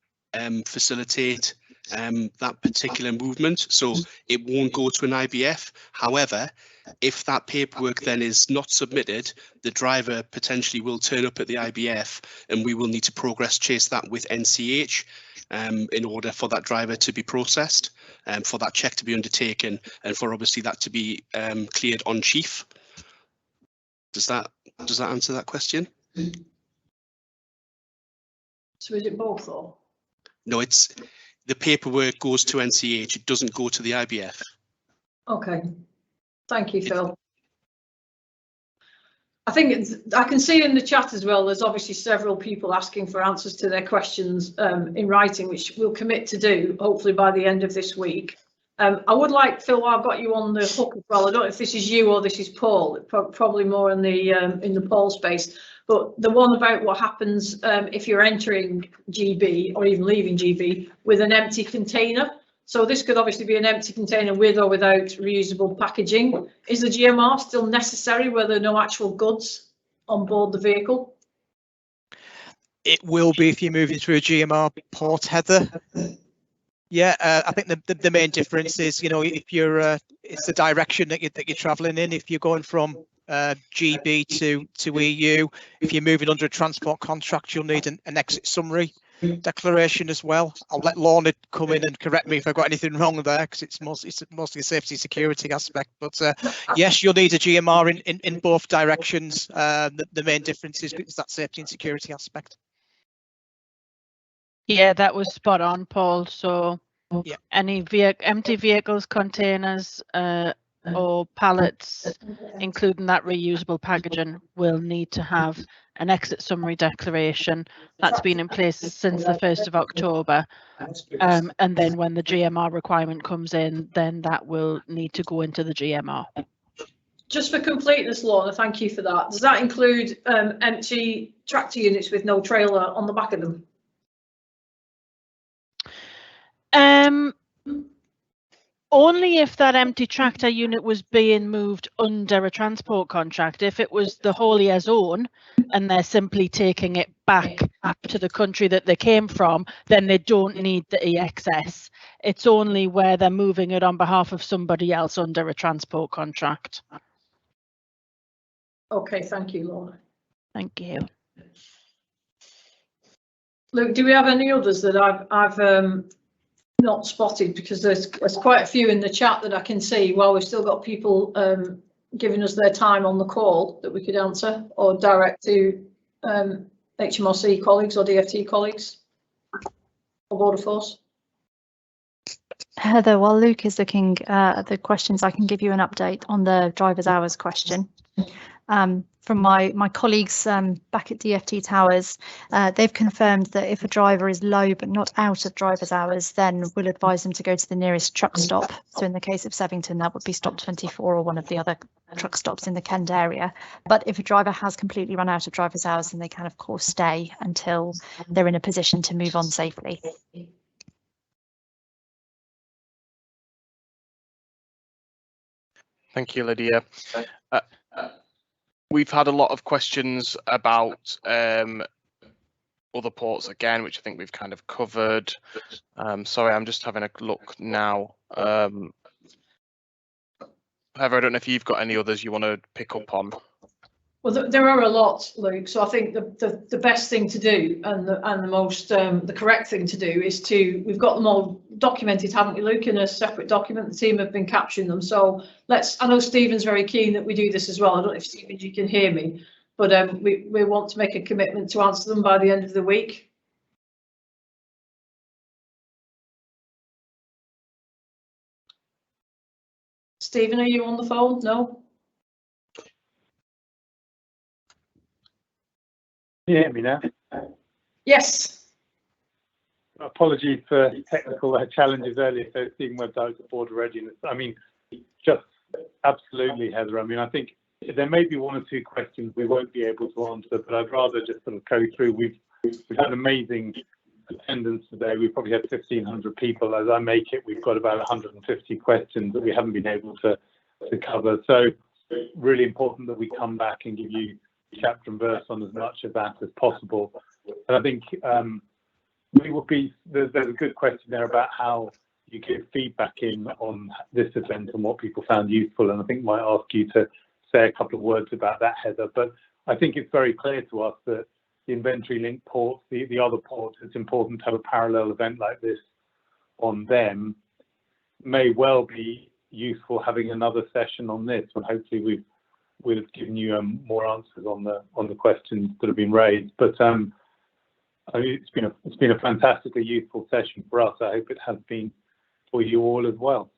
facilitate that particular movement. So it won't go to an IBF. However, if that paperwork then is not submitted, the driver potentially will turn up at the IBF and we will need to progress chase that with NCH in order for that driver to be processed, for that check to be undertaken, and for obviously that to be cleared on chief. Does that answer that question? So is it both or? No, it's the paperwork goes to NCH, it doesn't go to the IBF. Okay, thank you, Phil. I think I can see in the chat as well, there's obviously several people asking for answers to their questions in writing, which we'll commit to do hopefully by the end of this week. I would like, Phil, while I've got you on the hook as well, I don't know if this is you or this is Paul, probably more in the Paul space, but the one about what happens if you're entering GB or even leaving GB with an empty container. So this could obviously be an empty container with or without reusable packaging. Is the GMR still necessary where there are no actual goods on board the vehicle? It will be if you're moving through a GMR port, Heather. Yeah, I think the main difference is, you know, if you're it's the direction that you're travelling in. If you're going from GB to EU, if you're moving under a transport contract, you'll need an exit summary declaration as well. I'll let Lorna come in and correct me if I've got anything wrong there, because it's mostly a safety security aspect. But yes, you'll need a GMR in both directions. The main difference is that safety and security aspect. Yeah, that was spot on, Paul. So yeah, any empty vehicles, containers or pallets, including that reusable packaging, will need to have an exit summary declaration. That's been in place since the 1st of October. And then when the GMR requirement comes in, then that will need to go into the GMR. Just for completeness, Lorna, thank you for that. Does that include empty tractor units with no trailer on the back of them? Only if that empty tractor unit was being moved under a transport contract. If it was the haulier's own and they're simply taking it back to the country that they came from, then they don't need the EXS. It's only where they're moving it on behalf of somebody else under a transport contract. Okay, thank you, Laura. Thank you. Luke, do we have any others that I've not spotted? Because there's quite a few in the chat that I can see. While we've still got people giving us their time on the call that we could answer or direct to HMRC colleagues or DFT colleagues or Border Force. Heather, while Luke is looking at the questions, I can give you an update on the driver's hours question. From my colleagues back at DFT Towers, they've confirmed that if a driver is low but not out of driver's hours, then we'll advise them to go to the nearest truck stop. So in the case of Sevington, that would be stop 24 or one of the other truck stops in the Kent area. But if a driver has completely run out of driver's hours, then they can of course stay until they're in a position to move on safely. Thank you, Lydia. We've had a lot of questions about other ports again, which I think we've kind of covered. Sorry, I'm just having a look now. Heather, I don't know if you've got any others you want to pick up on. Well, there are a lot, Luke. So I think the best thing to do and the most the correct thing to do is we've got them all documented, haven't we, Luke, in a separate document. The team have been capturing them. So I know Stephen's very keen that we do this as well. I don't know if Stephen, you can hear me, but we want to make a commitment to answer them by the end of the week. Stephen, are you on the phone? No. Can you hear me now? Yes. Apologies for technical challenges earlier. So Stephen Webb, Director of Border Readiness. I mean, just absolutely, Heather. I mean, I think there may be one or two questions we won't be able to answer, but I'd rather just sort of go through. We've had amazing attendance today. We've probably had 1,500 people. As I make it, we've got about 150 questions that we haven't been able to cover. So really important that we come back and give you chapter and verse on as much of that as possible. And I think we will be, there's a good question there about how you give feedback in on this event and what people found useful, and I think might ask you to say a couple of words about that, Heather. But I think it's very clear to us that the inventory link ports, the other ports, it's important to have a parallel event like this on them. May well be useful having another session on this, and hopefully we've given you more answers on the questions that have been raised. But I mean, it's been a fantastically useful session for us. I hope it has been for you all as well.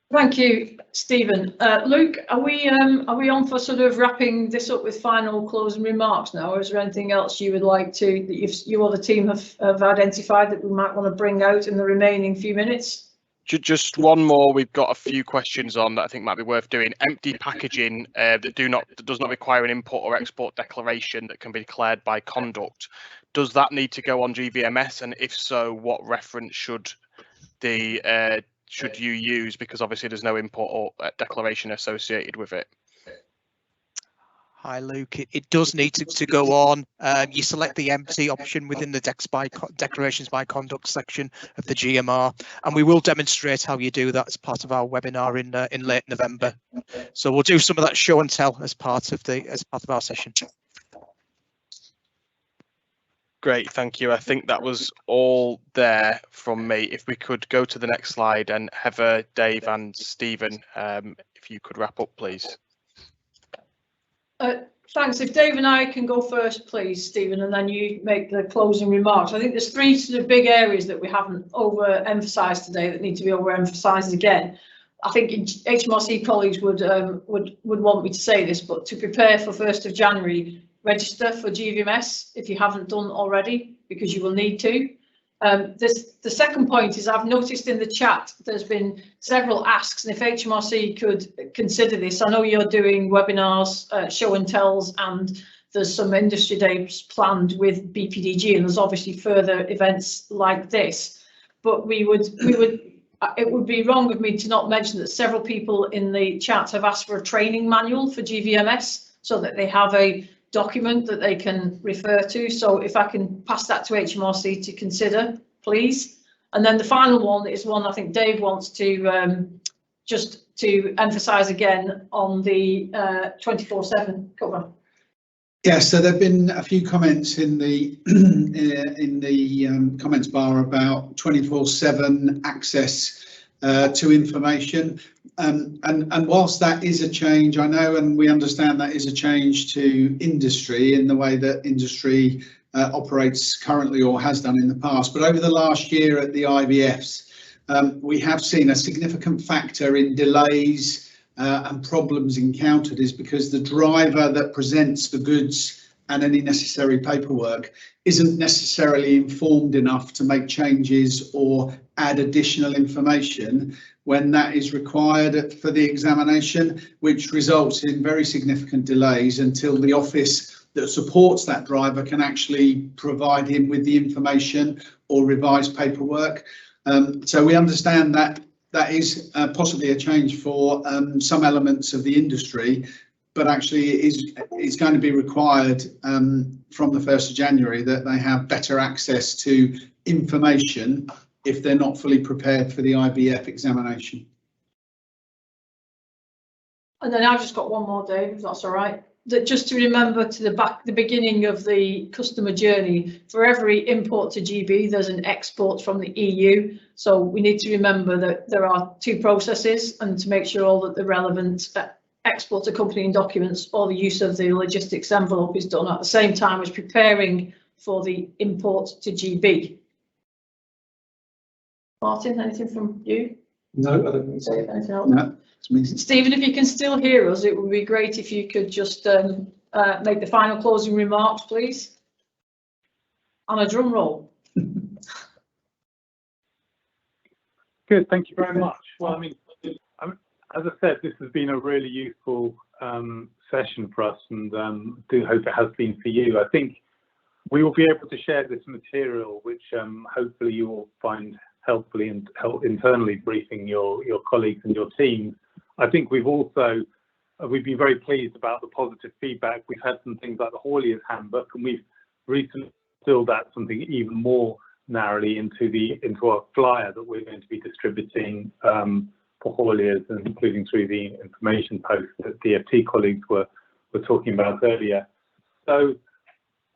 Thank you, Stephen. Luke, are we on for sort of wrapping this up with final closing remarks now, or is there anything else you would like to that you or the team have identified that we might want to bring out in the remaining few minutes? Just one more. We've got a few questions on that I think might be worth doing. Empty packaging that does not require an import or export declaration that can be declared by conduct. Does that need to go on GVMS? And if so, what reference should you use, because obviously there's no import or declaration associated with it? Hi Luke, it does need to go on. You select the empty option within the declarations by conduct section of the GMR, and we will demonstrate how you do that as part of our webinar in late November. So we'll do some of that show and tell as part of our session. Great, thank you. I think that was all there from me. If we could go to the next slide, and Heather, Dave and Stephen, if you could wrap up, please. Thanks. If Dave and I can go first, please, Stephen, and then you make the closing remarks. I think there's three sort of big areas that we haven't overemphasised today that need to be overemphasised again. I think HMRC colleagues would want me to say this, but to prepare for 1st of January, register for GVMS if you haven't done already, because you will need to. The second point is I've noticed in the chat there's been several asks, and if HMRC could consider this. I know you're doing webinars, show and tells, and there's some industry days planned with BPDG, and there's obviously further events like this. But it would be wrong of me to not mention that several people in the chat have asked for a training manual for GVMS so that they have a document that they can refer to. So if I can pass that to HMRC to consider, please. And then the final one is one I think Dave wants to just to emphasise again on the 24/7 cover. Yeah, so there've been a few comments in the comments bar about 24/7 access to information, and whilst that is a change, I know and we understand that is a change to industry in the way that industry operates currently or has done in the past. But over the last year at the IBFs, we have seen a significant factor in delays and problems encountered is because the driver that presents the goods and any necessary paperwork isn't necessarily informed enough to make changes or add additional information when that is required for the examination, which results in very significant delays until the office that supports that driver can actually provide him with the information or revise paperwork. So we understand that that is possibly a change for some elements of the industry, but actually it's going to be required from the 1st of January that they have better access to information if they're not fully prepared for the IBF examination. And then I've just got one more, Dave, if that's all right. That just to remember to the beginning of the customer journey, for every import to GB, there's an export from the EU. So we need to remember that there are two processes and to make sure all that the relevant export accompanying documents or the use of the logistics envelope is done at the same time as preparing for the import to GB. Martin, anything from you? No, I don't think so. Anything else? No. Stephen, if you can still hear us, it would be great if you could just make the final closing remarks, please. On a drum roll. Good, thank you very much. Well, I mean, as I said, this has been a really useful session for us, and do hope it has been for you. I think we will be able to share this material, which hopefully you will find helpfully and internally briefing your colleagues and your teams. I think we've been very pleased about the positive feedback. We've had some things like the Haulier's Handbook, and we've recently filled out something even more narrowly into our flyer that we're going to be distributing for hauliers, and including through the information post that DFT colleagues were talking about earlier. So,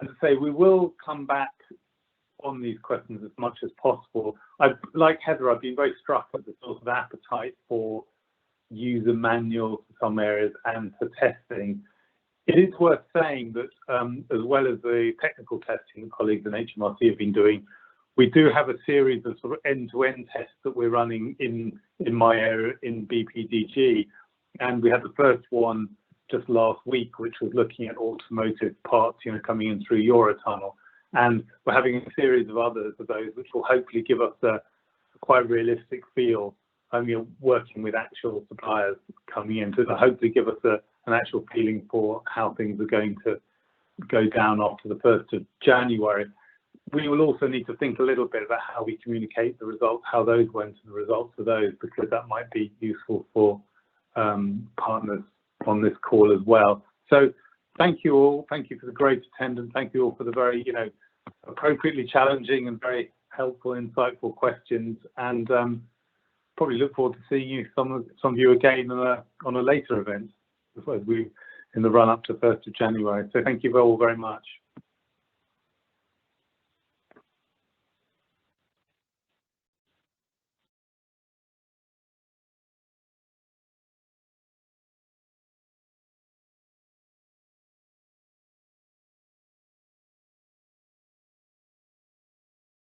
as I say, we will come back on these questions as much as possible. Like Heather, I've been very struck at the sort of appetite for user manuals for some areas and for testing. It is worth saying that as well as the technical testing that colleagues in HMRC have been doing, we do have a series of sort of end-to-end tests that we're running in my area in BPDG, and we had the first one just last week, which was looking at automotive parts, coming in through Eurotunnel, and we're having a series of others of those, which will hopefully give us a quite realistic feel. Working with actual suppliers coming in to hopefully give us an actual feeling for how things are going to go down after the 1st of January. We will also need to think a little bit about how we communicate the results, how those went and the results of those, because that might be useful for partners on this call as well. So thank you all. Thank you for the great attendance. Thank you all for the very, appropriately challenging and very helpful, insightful questions. And probably look forward to seeing you, some of you again on a later event in the run up to 1st of January. So thank you all very much.